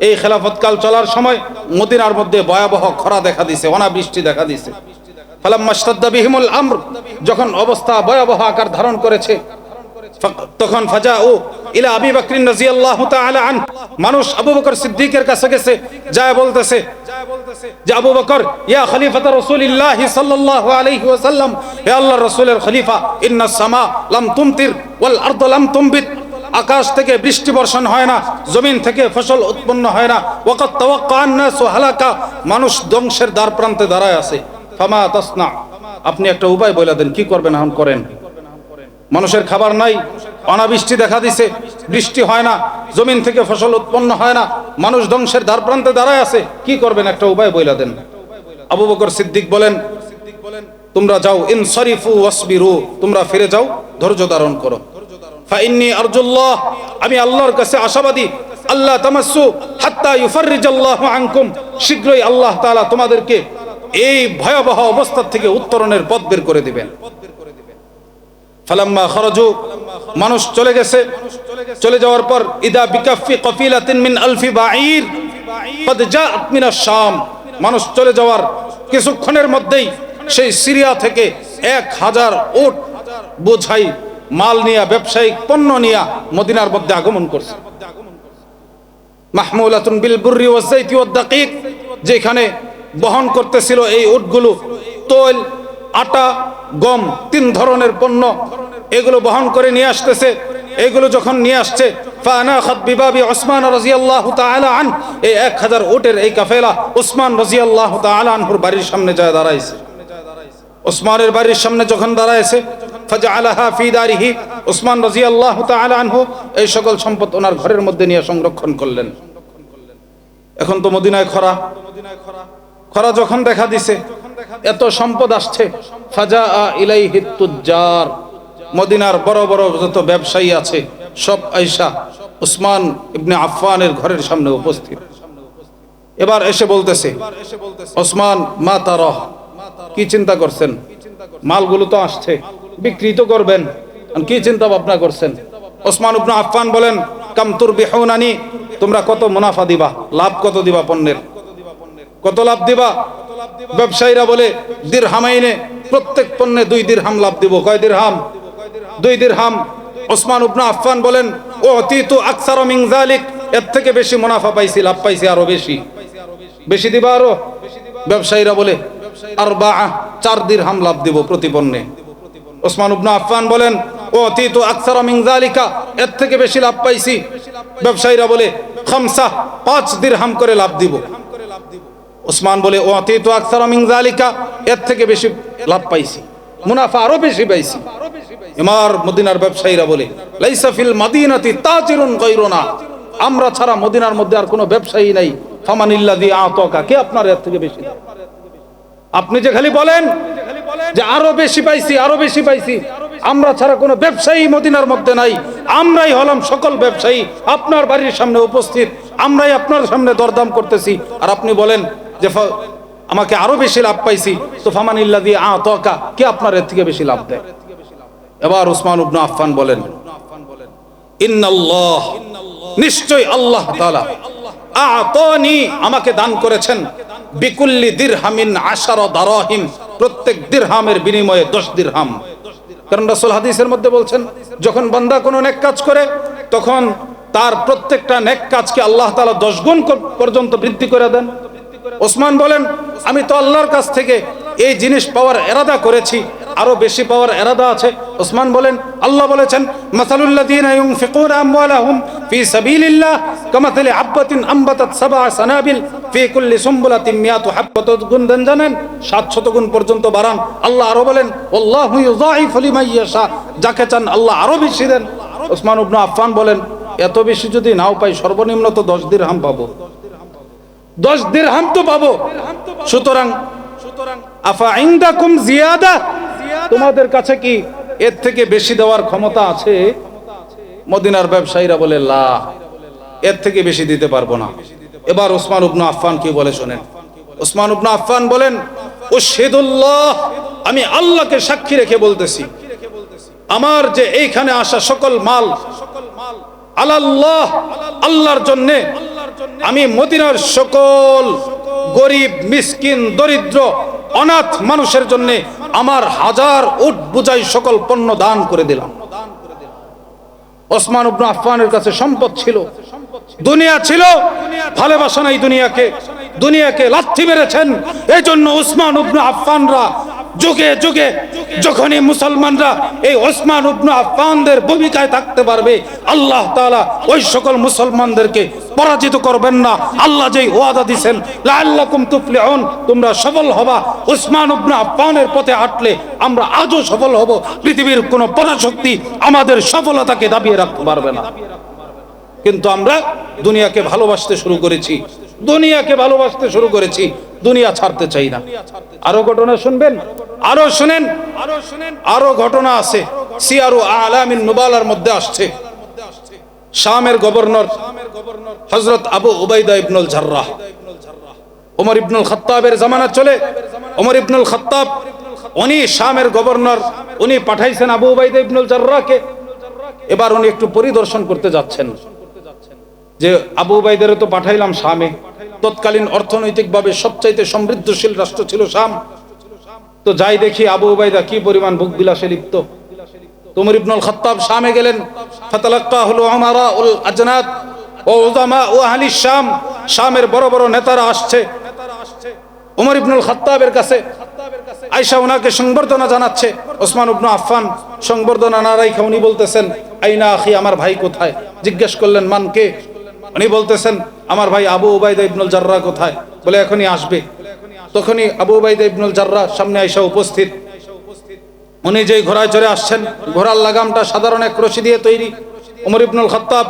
এই খেলাফত কাল চলার সময় মদিনার মধ্যে ভয়াবহ খরা দেখা দিয়েছে, অনাবৃষ্টি দেখা দিয়েছে। ফালাম্মা ইশতাদ্দা বিহিমুল আমর, যখন অবস্থা ভয়াবহ আকার ধারণ করেছে, তখন ফাজাউ ইলা আবি বকর রাদিয়াল্লাহু তাআলা আনহু, মানুষ আবু বকর সিদ্দিকের কাছে গেছে, যায় বলতেছে যে আবু বকর, ইয়া খলিফাতা রাসূলিল্লাহ সাল্লাল্লাহু আলাইহি ওয়াসাল্লাম, হে আল্লাহর রাসূলের খলিফা, ইন্নাস সামা লাম তুমতির ওয়াল আরদু লাম তুমবিত, আকাশ থেকে বৃষ্টি বর্ষণ হয় না, জমিন থেকে ফসল উৎপন্ন হয় না। ওয়াকাত তাওয়াক্কা আন-নাসু হালাকা, মানুষ ধ্বংসের দ্বার প্রান্তে দাঁড়ায় আছে। ফামা তাসনা, আপনি একটা উপায় বলে দেন, কি করবেন এখন করেন। মানুষের খাবার নাই, অনাবৃষ্টি দেখা দিছে, বৃষ্টি হয় না, জমিন থেকে ফসল উৎপন্ন হয় না, মানুষ ধ্বংসের দ্বার প্রান্তে দাঁড়ায় আছে, কি করবেন একটা উপায় বলে দেন। আবু বকর সিদ্দিক বলেন, তোমরা যাও, ইনসারিফু ওয়াসবিরু, তোমরা ফিরে যাও, ধৈর্য ধারণ করো। ফাইন্নী আরজুল্লাহ, আমি আল্লাহর কাছে আশাবাদী, আল্লাহ তামাসসু হাত্তা ইউফাররিজাল্লাহু আনকুম, শীঘ্রই আল্লাহ তাআলা তোমাদেরকে এই ভয়াবহ অবস্থা থেকে উত্তরণের পথ বের করে দিবেন। ফালাম্মা খারাজু, মানুষ চলে গেছে, চলে যাওয়ার পর ইদা বিকাফি কফিলাতিন মিন আলফি বাঈর কদ জাআত মিনাশ শাম, মানুষ চলে যাওয়ার কিছুক্ষণের মধ্যেই সেই সিরিয়া থেকে 1000 উট বোঝাই মাল নিয়া, ব্যবসায়িক পণ্য নিয়া মদিনার মধ্যে আগমন করছে। মাহমুলাতুন বিল বুররি ওয়াজ যাইতি ওয়াদ দাকিক, যেখানে বহন করতেছিল এই উটগুলো তৈল, আটা, গম, 3 ধরনের পণ্য, এগুলো বহন করে নিয়ে আসতেছে। এগুলো যখন নিয়ে আসছে, ফানাখাত বিবাবি উসমান রাদিয়াল্লাহু তাআলা আন, এই 1000 উটের এই কাফেলা উসমান রাদিয়াল্লাহু তাআলা আনহুর বাড়ির সামনে যায় দাঁড়াইছে। উসমানের বাড়ির সামনে যখন দাঁড়াইছে, ফাজআলাহা ফি দারিহি, উসমান রাদিয়াল্লাহু তাআলা আনহু এই সকল সম্পদ ওনার ঘরের মধ্যে নিয়ে সংরক্ষণ করলেন। এখন তো মদিনায় খরা যখন দেখা দিছে, এত সম্পদ আসছে, ফাজাআ ইলাইহি তুজ্জার, মদিনার বড় বড় যত ব্যবসায়ী আছে সব আয়েশা উসমান ইবনে আফফানের ঘরের সামনে উপস্থিত। এবার এসে বলতেছে, ওসমান মা তারা, কি চিন্তা করছেন, মালগুলো তো আসছে, বিক্রি তো করবেন, কি চিন্তা ভাবনা করছেন। ওসমান ইবনে আফফান বলেন, কাম তুরবিহুনানি, তোমরা কত মুনাফা দিবা, লাভ কত দিবা, পণ্যের কত লাভ দিবা। ব্যবসায়ীরা বলে দিরহামাইনে, প্রত্যেক পণ্যে 2 দিরহাম লাভ দিব। কয় দিরহাম? 2 দিরহাম। ওসমান ইবনে আফফান বলেন, উতিতু আকসার মিন যালিক, এর থেকে বেশি মুনাফা পাইছি, লাভ পাইছি আরো বেশি দিবা আরো। ব্যবসায়ীরা বলে আরবাআ, 4 দিরহাম লাভ দিব প্রতি পণ্যে। ওসমান ইবনে আফফান বলেন, উতিতু আকসার মিন যালিকা, এর থেকে বেশি লাভ পাইছি। ব্যবসায়ীরা বলে খামসা, 5 দিরহাম করে লাভ দিব। ওসমান বলে, উতিতু আকসার মিন যালিকা, এর থেকে বেশি লাভ পাইছি, মুনাফা আরো বেশি পাইছি। এমার মদিনার ব্যবসায়ীরা বলে, লাইসা ফিল মাদিনাতি তাজিরুন গায়রুনা, আমরা ছাড়া মদিনার মধ্যে আর কোনো ব্যবসায়ী নাই। ফামানিল্লাযী আতাকা, কে আপনার এর থেকে বেশি দেয়? আপনি যে খালি বলেন যে আরো বেশি পাইছি, আমরা ছাড়া কোনো ব্যবসায়ী মদিনার মধ্যে নাই, আমরাই হলাম সকল ব্যবসায়ী, আপনার বাড়ির সামনে উপস্থিত, আমরাই আপনার সামনে দরদাম করতেছি, আর আপনি বলেন যে আমাকে আরো বেশি লাভ পাইছি। তো ফামানিল্লাযী আতাকা, কে আপনার এর থেকে বেশি লাভ দেয়? এবার উসমান ইবনে আফফান বলেন, ইন্নাল্লাহ, নিশ্চয় আল্লাহ তাআলা, আতানি, আমাকে দান করেছেন, বিকুল্লি দিরহামিন 10 দারাহিম, প্রত্যেক দিরহামের বিনিময়ে 10 দিরহাম। কারণ রাসূল হাদিসের মধ্যে বলছেন, যখন বান্দা কোনো নেক কাজ করে, তখন তার প্রত্যেকটা নেক কাজকে আল্লাহ তাআলা 10 গুণ পর্যন্ত বৃদ্ধি করে দেন। ওসমান বলেন, আমি তো আল্লাহর কাছ থেকে এই জিনিস পাওয়ার ইরাদা করেছি, আরো বেশি পাওয়ার ইরাদা আছে? ওসমান বলেন, আল্লাহ বলেছেন, মাসালুল লাযীনা ইউনফিকুনা আমওয়ালাহুম ফি সাবিলিল্লাহ কামাসালি হাববাতিন আমবাতাত সাবআ সানাবিল ফি কুল্লি সুমবুলাতিন মিয়াতু হাববাতুন গুণ জানেন 700 গুণ পর্যন্ত বাড়ান। আল্লাহ আরো বলেন, আল্লাহু ইউযাইফু লিমান ইয়াশা, যাকে চান আল্লাহ আরো বেশি দেন। ওসমান ইবনে আফফান বলেন, এত বেশি যদি নাও পাই সর্বনিম্ন তো 10 দিরহাম পাবো, 10 দিরহাম তো পাবো। সুতরাং আফা ইনদাকুম জিয়াদা, তোমাদের কাছে কি এর থেকে বেশি দেওয়ার ক্ষমতা আছে? মদিনার ব্যবসায়ীরা বলে, লা, এর থেকে বেশি দিতে পারবো না। এবার ওসমান ইবনে আফফান কি বলে শোনেন। ওসমান ইবনে আফফান বলেন, উশহিদুল্লাহ, আমি আল্লাহকে সাক্ষী রেখে বলতেছি, আমার যে এইখানে আসা সকল মাল আল্লাহ, আল্লাহর জন্য আমি মদিনার সকল গরিব, মিসকিন, দরিদ্র, অনাথ মানুষের জন্য আমার 1000 উট বোঝাই সকল পণ্য দান করে দিলাম। ওসমান ইবনে আফফানের কাছে সম্পদ ছিল, দুনিয়া ছিল, ভালোবাসা নাই দুনিয়াকে, দুনিয়াকে লাথি মেরেছেন। এই জন্য ওসমান ইবনে আফফানরা যুগে যুগে যখনই মুসলমানরা এই ওসমান ইবনে আফফানদের ভূমিকায় থাকতে পারবে, আল্লাহ তাআলা ওই সকল মুসলমানদেরকে পরাজিত করবেন না। আল্লাহ যেই ওয়াদা দিবেন, লাআল্লাকুম তুফলিহুন, তোমরা সফল হবা। ওসমান ইবনে আফফানের পথে হাঁটলে আমরা আজও সফল হব। পৃথিবীর কোনো পরাশক্তি আমাদের সফলতাকে দাবিয়ে রাখতে পারবে না। কিন্তু আমরা দুনিয়াকে ভালোবাসতে শুরু করেছি, দুনিয়াকে ভালোবাসতে শুরু করেছি, দুনিয়া ছাড়তে চাই না। আরো ঘটনা শুনবেন, আরো শুনেন, আরো ঘটনা আছে। সিয়ারু আলামিন নুবালার মধ্যে আসছে, শামের গভর্নর হযরত আবু উবাইদা ইবনুল জাররাহ, ওমর ইবনুল খাত্তাবের জামানা চলে। ওমর ইবনুল খাত্তাব উনি শামের গভর্নর, উনি পাঠাইছেন আবু উবাইদা ইবনুল জাররাহকে। এবার উনি একটু পরিদর্শন করতে যাচ্ছেন যে আবু উবাইদারে তো পাঠাইলাম শামে, তৎকালীন অর্থনৈতিকভাবে সবচাইতে সমৃদ্ধশীল রাষ্ট্র ছিল শাম, তো যাই দেখি আবু উবাইদা কি পরিমাণ ভোগ বিলাসে লিপ্ত। ওমর ইবনুল খাত্তাব শামে গেলেন, ফাতালাক্কাহুল উমারাউল আজনাদ ও উলামা ও আহলি শাম, শামের বড় বড় নেতারা আসছে ওমর ইবনুল খাত্তাবের কাছে। আয়েশা ওনাকে সংবর্ধনা জানাচ্ছে। ওসমান ইবনে আফফান সংবর্ধনা না রাইখা উনি বলতেছেন, আইনা আখি, আমার ভাই কোথায়? জিজ্ঞেস করলেন, মান কে? উনি বলতেছেন, আমার ভাই আবু উবাইদা ইবনুল জাররাহ কোথায়? বলে এখনই আসবে। তখনই আবু উবাইদা ইবনুল জাররাহ সামনে আয়েশা উপস্থিত। উনি যেই ঘোড়ায় চড়ে আসছেন, ঘোড়ার লাগামটা সাধারণ এক রশি দিয়ে তৈরি। ওমর ইবনুল খাত্তাব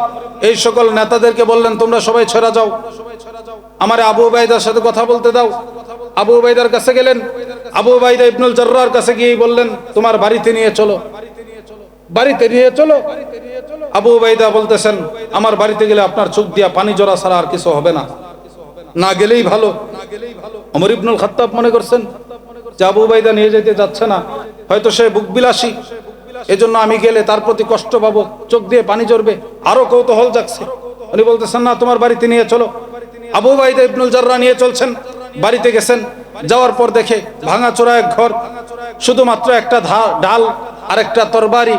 এই সকল নেতাদেরকে বললেন, তোমরা সবাই ছড়া যাও, আমার আবু উবাইদার সাথে কথা বলতে দাও। আবু উবাইদার কাছে গেলেন, আবু উবাইদা ইবনুল জাররাহর কাছে গিয়ে বললেন, তোমার বাড়িতে নিয়ে চলো, বাড়িতে নিয়ে চলো। আবু উবাইদা বলতেছেন, আমার বাড়িতে গেলে আপনার চোখ দিয়া পানি জড়া ছাড়া আর কিছু হবে না, না গেলেই ভালো। ওমর ইবনুল খাত্তাব মনে করছেন যে আবু উবাইদা নিয়ে যেতে যাচ্ছে না, হয়তো সে বুকবিলাসী, এজন্য আমি গেলে তার প্রতি কষ্ট পাবো, চোখ দিয়ে পানি ঝরবে, আরো কৌতূহল জাগছে। উনি বলতেছেন, না, তোমার বাড়িতে নিয়ে চলো। আবু উবাইদা ইবনুল জাররাহ নিয়ে চলছেন, বাড়িতে গেছেন। যাওয়ার পর দেখে ভাঙাচোরা এক ঘর, শুধুমাত্র একটা ডাল আর একটা তরবারি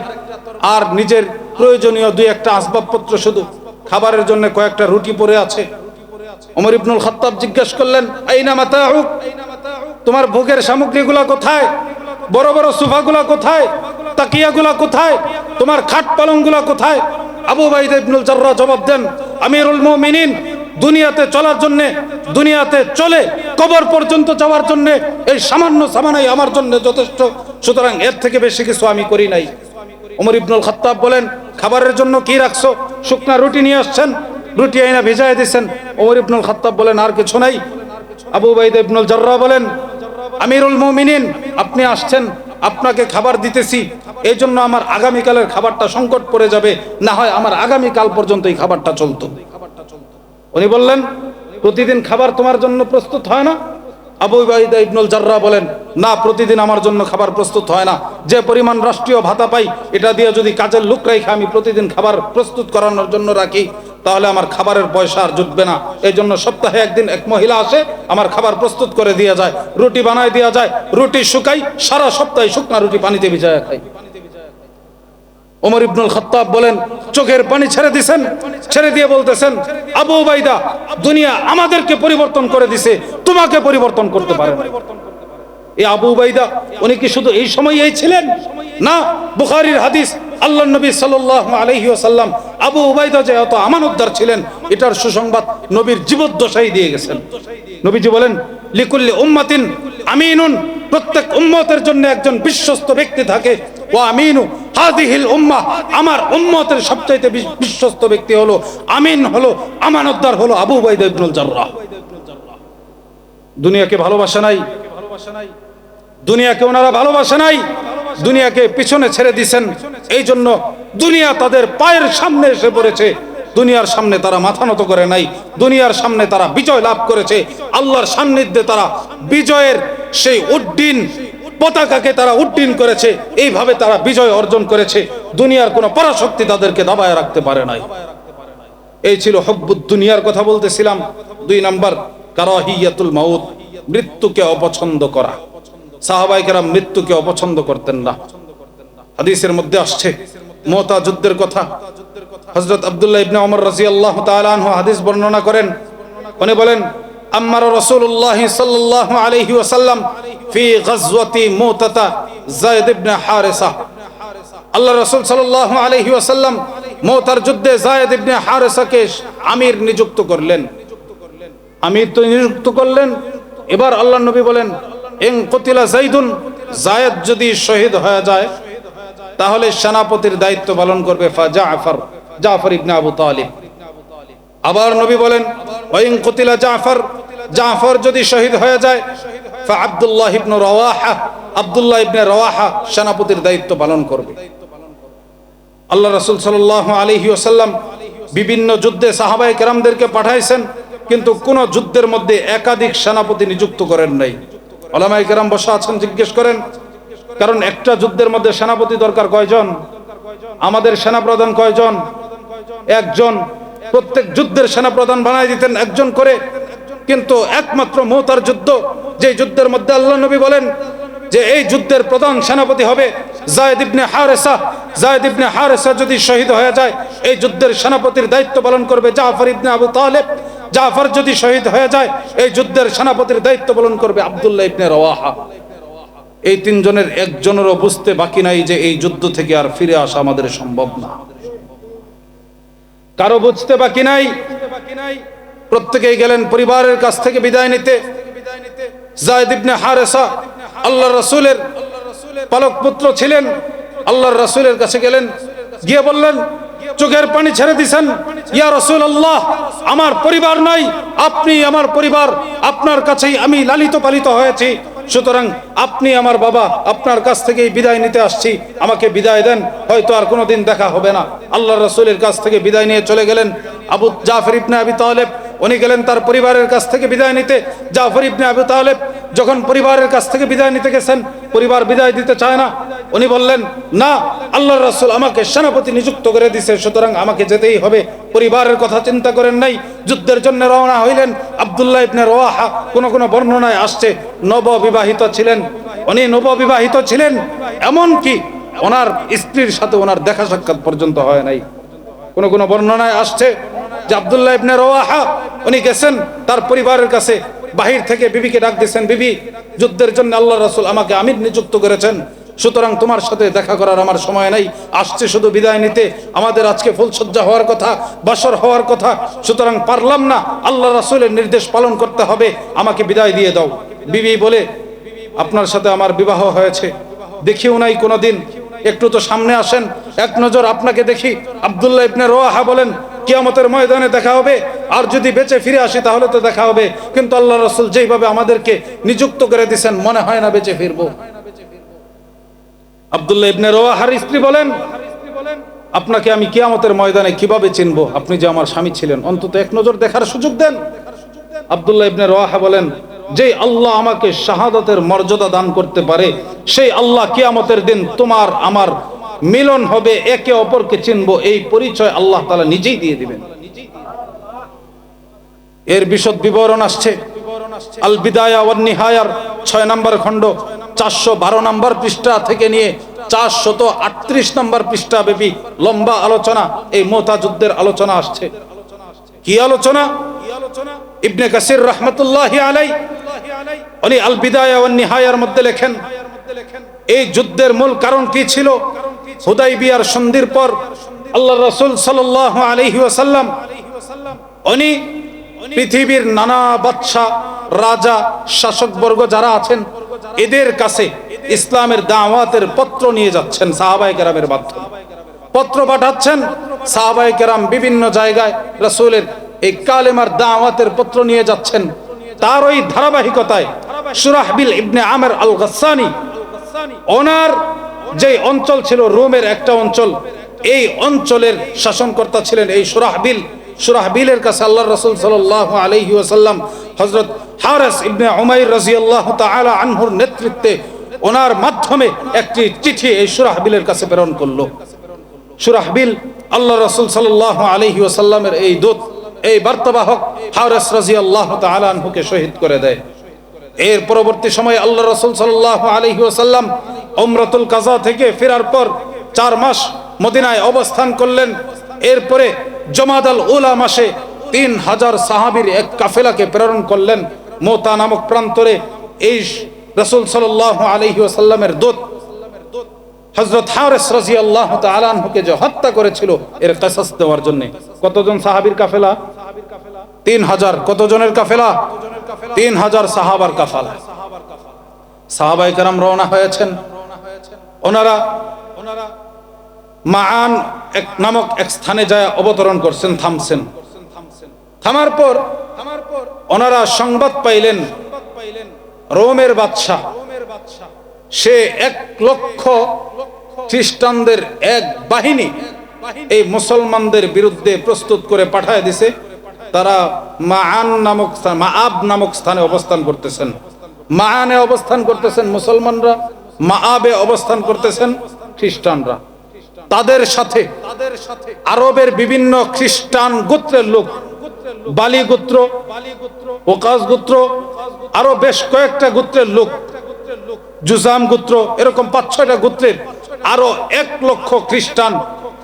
আর নিজের প্রয়োজনীয় 2-1টা আসবাবপত্র, শুধু খাবারের জন্য কয়েকটা রুটি পড়ে আছে। ওমর ইবনুল খাত্তাব জিজ্ঞেস করলেন, আইনা মাতাউক, তোমার ভোগের সামগ্রীগুলা কোথায়? বড় বড় সোফাগুলা কোথায়? তাকিয়াগুলা কোথায়? তোমার খাট পালংগুলা কোথায়? আবু উবাইদা ইবনুল জাররাহ জবাব দেন, আমিরুল মুমিনিন, দুনিয়াতে চলার জন্য, দুনিয়াতে চলে কবর পর্যন্ত যাওয়ার জন্য এই সামান্য সামানাই আমার জন্য যথেষ্ট, সুতরাং এর থেকে বেশি কিছু আমি করি নাই। ওমর ইবনুল খাত্তাব বলেন, খাবারের জন্য কি রাখছো? শুকনা রুটি নিয়ে আসছেন, রুটি আইনা ভিজায় দিয়েছেন। ওমর ইবনুল খাত্তাব বলেন, আর কিছু নাই। আবু উবাইদা ইবনুল জাররাহ বলেন, আমিরুল মুমিনিন, আপনি আসছেন, আপনাকে খাবার দিতেছি, এই জন্য আমার আগামীকালের খাবারটা সংকট পড়ে যাবে, না হয় আমার আগামীকাল পর্যন্ত এই খাবারটা চলতো। উনি বললেন, প্রতিদিন খাবার তোমার জন্য প্রস্তুত হয় না? আবু উবাইদা ইবনুল জাররাহ বলেন, না, প্রতিদিন আমার জন্য খাবার প্রস্তুত হয় না। যে পরিমাণ রাষ্ট্রীয় ভাতা পাই, এটা দিয়ে যদি কাজের লোক রেখে আমি প্রতিদিন খাবার প্রস্তুত করানোর জন্য রাখি, তাহলে আমার খাবারের পয়সা আর জুটবে না। এই জন্য সপ্তাহে একদিন এক মহিলা আসে, আমার খাবার প্রস্তুত করে দিয়ে যায়, রুটি বানায় দেওয়া যায়, রুটি শুকাই, সারা সপ্তাহে শুকনা রুটি পানিতে ভিজায় খাই। ওমর ইবনুল খাত্তাব বলেন, চোখের পানি ছেড়ে দিছেন, ছেড়ে দিয়ে বলতেছেন, আবু উবাইদা, দুনিয়া আমাদেরকে পরিবর্তন করে দিছে, তোমাকে পরিবর্তন করতে পারে না। এই আবু উবাইদা উনি কি শুধু এই সময়েই ছিলেন? না, বুখারীর হাদিস, আল্লাহর নবী সাল্লাল্লাহু আলাইহি ওয়াসাল্লাম আবু উবাইদা যে এত আমানতদার ছিলেন এটার সুসংবাদ নবীর জীবদ্দশায় দিয়ে গেছেন। নবীজি বলেন, লিকুল্লি উম্মাতিন আমিনুন, প্রত্যেক উম্মতের জন্য একজন বিশ্বস্ত ব্যক্তি থাকে। ওয়া আমিনু হাদিহিল উম্মাহ, আমার উম্মতের সবচাইতে বিশ্বস্ত ব্যক্তি হলো, আমিন হলো, আমানতদার হলো আবু উবাইদা ইবনুল জাররাহ। দুনিয়াকে ভালোবাসা নাই, দুনিয়াকে ওনারা ভালোবাসা নাই, দুনিয়াকে পিছনে ছেড়ে দিয়েছেন। এই জন্য দুনিয়া তাদের পায়ের সামনে এসে পড়েছে, দুনিয়ার সামনে তারা মাথা নত করে নাই, দুনিয়ার সামনে তারা বিজয় লাভ করেছে। আল্লাহর সান্নিধ্যে তারা বিজয়ের সেই উড্ডীন পতাকাকে তারা উড্ডীন করেছে, এইভাবে তারা বিজয় অর্জন করেছে। দুনিয়ার কোনো পরাশক্তি তাদেরকে দাবায় রাখতে পারে নাই। এই ছিল হুব্বুদ দুনিয়ার কথা বলতেছিলাম। 2 নাম্বার, কারাহিয়াতুল মাউত, মৃত্যুকে অপছন্দ করা। সাহাবায়ে কেরাম মৃত্যুকে অপছন্দ করতেন না। হাদিসের মধ্যে আসছে মুতা যুদ্ধের কথা। হযরত আব্দুল্লাহ ইবনে ওমর রাদিয়াল্লাহু তাআলা আনহু হাদিস বর্ণনা করেন। উনি বলেন, আম্মার রাসূলুল্লাহ সাল্লাল্লাহু আলাইহি ওয়াসাল্লাম ফি গাজওয়াতি মুতাতা যায়েদ ইবনে হারিসা। আল্লাহ রাসূল সাল্লাল্লাহু আলাইহি ওয়াসাল্লাম মুতার যুদ্ধে যায়েদ ইবনে হারিসাকে আমির নিযুক্ত করলেন। আমির তো নিযুক্ত করলেন। এবার আল্লাহর নবী বলেন, ইন কুতিলা যায়েদুন, যায়েদ যদি শহীদ হয়ে যায় তাহলে সেনাপতির দায়িত্ব পালন করবে জাফর, জাফর ইবনে আবু তালিব। আবার নবী বলেন, ওয়া ইন কুতিলা জাফর, জাফর যদি শহীদ হয়ে যায় আব্দুল্লাহ ইবনে রাওয়াহা, আব্দুল্লাহ ইবনে রাওয়াহা সেনাপতির দায়িত্ব পালন করবে। আল্লাহ রাসূল সাল্লাল্লাহু আলাইহি ওয়াসাল্লাম বিভিন্ন যুদ্ধে সাহাবায়ে কেরামদেরকে পাঠাইছেন, কিন্তু কোন যুদ্ধের মধ্যে একাধিক সেনাপতি নিযুক্ত করেন নাই। উলামায়ে কেরাম বসা আছেন, জিজ্ঞেস করেন, কারণ একটা যুদ্ধের মধ্যে সেনাপতি দরকার কয়জন? আমাদের সেনাপ্রধান কয়জন? একজন। প্রত্যেক যুদ্ধের সেনাপ্রধান বানায় দিতেন একজন করে। কিন্তু একমাত্র মুতার যুদ্ধ, যে যুদ্ধের মধ্যে আল্লাহ নবী বলেন যে এই যুদ্ধের প্রধান সেনাপতি হবে যায়েদ ইবনে হারিসা, যায়েদ ইবনে হারিসা যদি শহীদ হয়ে যায় এই যুদ্ধের সেনাপতির দায়িত্ব পালন করবে জাফর ইবনে আবু তালিব। জাফর যদি শহীদ হয়ে যায় এই যুদ্ধের সেনাপতির দায়িত্ব পালন করবে আব্দুল্লাহ ইবনে রাওয়াহা। এই 3 জনের একজনেরও বুঝতে বাকি নাই যে এই যুদ্ধ থেকে আর ফিরে আসা আমাদের সম্ভব না। কারো বুঝতে বাকি নাই। প্রত্যেকেই গেলেন পরিবারের কাছ থেকে বিদায় নিতে। যায়েদ ইবনে হারিসা আল্লাহর রাসূলের পালক পুত্র ছিলেন। আল্লাহর রাসূলের কাছে গেলেন, গিয়ে বললেন, চোখের পানি ছেড়ে দিয়েছেন, ইয়া রাসূলুল্লাহ, আমার পরিবার নাই, আপনি আমার পরিবার, আপনার কাছেই আমি লালিত পালিত হয়েছি, সুতরাং আপনি আমার বাবা, আপনার কাছ থেকেই বিদায় নিতে আসছি, আমাকে বিদায় দেন, হয়তো আর কোনোদিন দেখা হবে না। আল্লাহর রাসূলের কাছ থেকে বিদায় নিয়ে চলে গেলেন আবু জাফর ইবনে আবি তালেব। উনি গেলেন তার পরিবারের কাছ থেকে বিদায় নিতে। জাফর ইবনে আবি তালেব যখন পরিবারের কাছ থেকে বিদায় নিতে গেছেন, পরিবার বিদায় দিতে চায় না। উনি বললেন, না, আল্লাহর রাসূল আমাকে সেনাপতি নিযুক্ত করে দিয়েছে, সুতরাং আমাকে যেতেই হবে। পরিবারের কথা চিন্তা করেন নাই, যুদ্ধের জন্য রওনা হইলেন। আব্দুল্লাহ ইবনে রাওয়াহা কোন কোন বর্ণনায় আসছে নববিবাহিত ছিলেন। উনি নববিবাহিত ছিলেন, এমন কি ওনার স্ত্রীর সাথে ওনার দেখা সাক্ষাৎ পর্যন্ত হয় নাই। কোন কোন বর্ণনায় আসছে যে আব্দুল্লাহ ইবনে রাওয়াহা উনি গেছেন তার পরিবারের কাছে, বাহির থেকে বিবিকে ডাক দিয়েছেন, বিবি, যুদ্ধের জন্য আল্লাহর রাসূল আমাকে আমির নিযুক্ত করেছেন, সুতরাং তোমার সাথে দেখা করার আমার সময় নাই, আসছে শুধু বিদায় নিতে। আমাদের আজকে ফুলসজ্জা হওয়ার কথা, বাসর হওয়ার কথা, সুতরাং পারলাম না, আল্লাহ রাসূলের নির্দেশ পালন করতে হবে, আমাকে বিদায় দিয়ে দাও। বিবি বলে, আপনার সাথে আমার বিবাহ হয়েছে, দেখিও নাই কোনোদিন, একটু তো সামনে আসেন, এক নজর আপনাকে দেখি। আব্দুল্লাহ ইবনে রাওয়াহা বলেন, কিয়ামতের ময়দানে দেখা হবে, আর যদি বেঁচে ফিরে আসি তাহলে তো দেখা হবে, কিন্তু আল্লাহ রাসূল যেইভাবে আমাদেরকে নিযুক্ত করে দিয়েছেন মনে হয় না বেঁচে ফিরবো। আব্দুল্লাহ ইবনে রাওয়াহার স্ত্রী বলেন, আপনাকে আমি কিয়ামতের ময়দানে কিভাবে চিনবো? আপনি যে আমার স্বামী ছিলেন, অন্তত এক নজর দেখার সুযোগ দেন। আব্দুল্লাহ ইবনে রাওয়াহা বলেন, যেই আল্লাহ আমাকে শাহাদাতের মর্যাদা দান করতে পারে, সেই আল্লাহ কিয়ামতের দিন তোমার আমার মিলন হবে, একে অপরকে চিনবো, এই পরিচয় আল্লাহ তাআলা নিজেই দিয়ে দিবেন। এর বিশদ বিবরণ আসছে আল বিদায়া ওয়ান নিহায়ার 6 নম্বর খণ্ড 412 নম্বর পৃষ্ঠা থেকে নিয়ে 438 নম্বর পৃষ্ঠা ব্যাপী লম্বা আলোচনা, এই মুতা যুদ্ধের আলোচনা আসছে। কি আলোচনা? ইবনে কাসির রাহমাতুল্লাহি আলাইহি উনি আল বিদায়া ওয়ান নিহায়ার মধ্যে লেখেন এই যুদ্ধের মূল কারণ কি ছিল। হুদাইবিয়ার সন্ধির পর আল্লাহর রাসূল সাল্লাল্লাহু আলাইহি ওয়াসাল্লাম উনি পৃথিবীর নানা বাদশা, রাজা, শাসকবর্গ যারা আছেন এদের কাছে ইসলামের দাওয়াতের পত্র নিয়ে যাচ্ছেন সাহাবায়ে কেরামের মাধ্যমে। পত্র পাঠাচ্ছেন সাহাবায়ে কেরাম বিভিন্ন জায়গায় রাসূলের এই কালেমার দাওয়াতের পত্র নিয়ে যাচ্ছেন। তার ওই ধারাবাহিকতায় শুরাহবিল ইবনে আমর আল গাসসানি, ওনার যে অঞ্চল ছিল রোমের একটা অঞ্চল, এই অঞ্চলের শাসনকর্তা ছিলেন এই শুরাহবিলের কাছে আল্লাহর রাসূল সাল্লাল্লাহু আলাইহি ওয়াসাল্লাম হযরত হারিস ইবনে উমাইর রাদিয়াল্লাহু তাআলা আনহুর নেতৃত্বে ওনার মাধ্যমে একটি চিঠি এই শুরাহবিলের কাছে প্রেরণ করলো। শুরাহবিল আল্লাহর রাসূল সাল্লাল্লাহু আলাইহি ওয়াসাল্লামের এই দূত, এই বার্তাবাহক হারিস রাদিয়াল্লাহু তাআলা আনহুকে শহীদ করে দেয়। এর পরবর্তী সময়ে আল্লাহর রাসূল সাল্লাল্লাহু আলাইহি ওয়াসাল্লাম উমরাতুল কাজা থেকে ফেরার পর 4 মাস মদিনায় অবস্থান করলেন। এরপরে জমাদাল উলা মাসে 3000 সাহাবীর এক কাফেলাকে প্রেরণ করলেন মুতা নামক প্রান্তরে। এই রাসূল সাল্লাল্লাহু আলাইহি ওয়াসাল্লামের দূত হযরত হারিস রাদিয়াল্লাহু তাআলা আনহুকে যে হত্যা করেছিল এর কিসাস দেওয়ার জন্য। কতজন সাহাবীর কাফেলা? 3000। কতজনের কাফেলা? 3000 সাহাবার কাফেলা। সাহাবায়ে কেরাম রওনা হয়েছেন। ওনারা মাআন নামক এক স্থানে যায় অবতরণ করছেন, থামছেন। থামার পর ওনারা সংবাদ পাইলেন রোমের বাদশা সে 1 লক্ষ খ্রিস্টানদের এক বাহিনী এই মুসলমানদের বিরুদ্ধে প্রস্তুত করে পাঠায় দিছে। তারা মাআব নামক স্থানে অবস্থান করতেছেন। মাআনে অবস্থান করতেছেন মুসলমানরা, মাআবে অবস্থান করতেছেন খ্রিস্টানরা। তাদের সাথে আরবের বিভিন্ন খ্রিস্টান গোত্রের লোক, বালি গোত্র, ওকাজ গোত্র, আরো বেশ কয়েকটা গোত্রের লোক, জুজাম গোত্র, এরকম 5-6টা গোত্রের আরো 1 লক্ষ খ্রিস্টান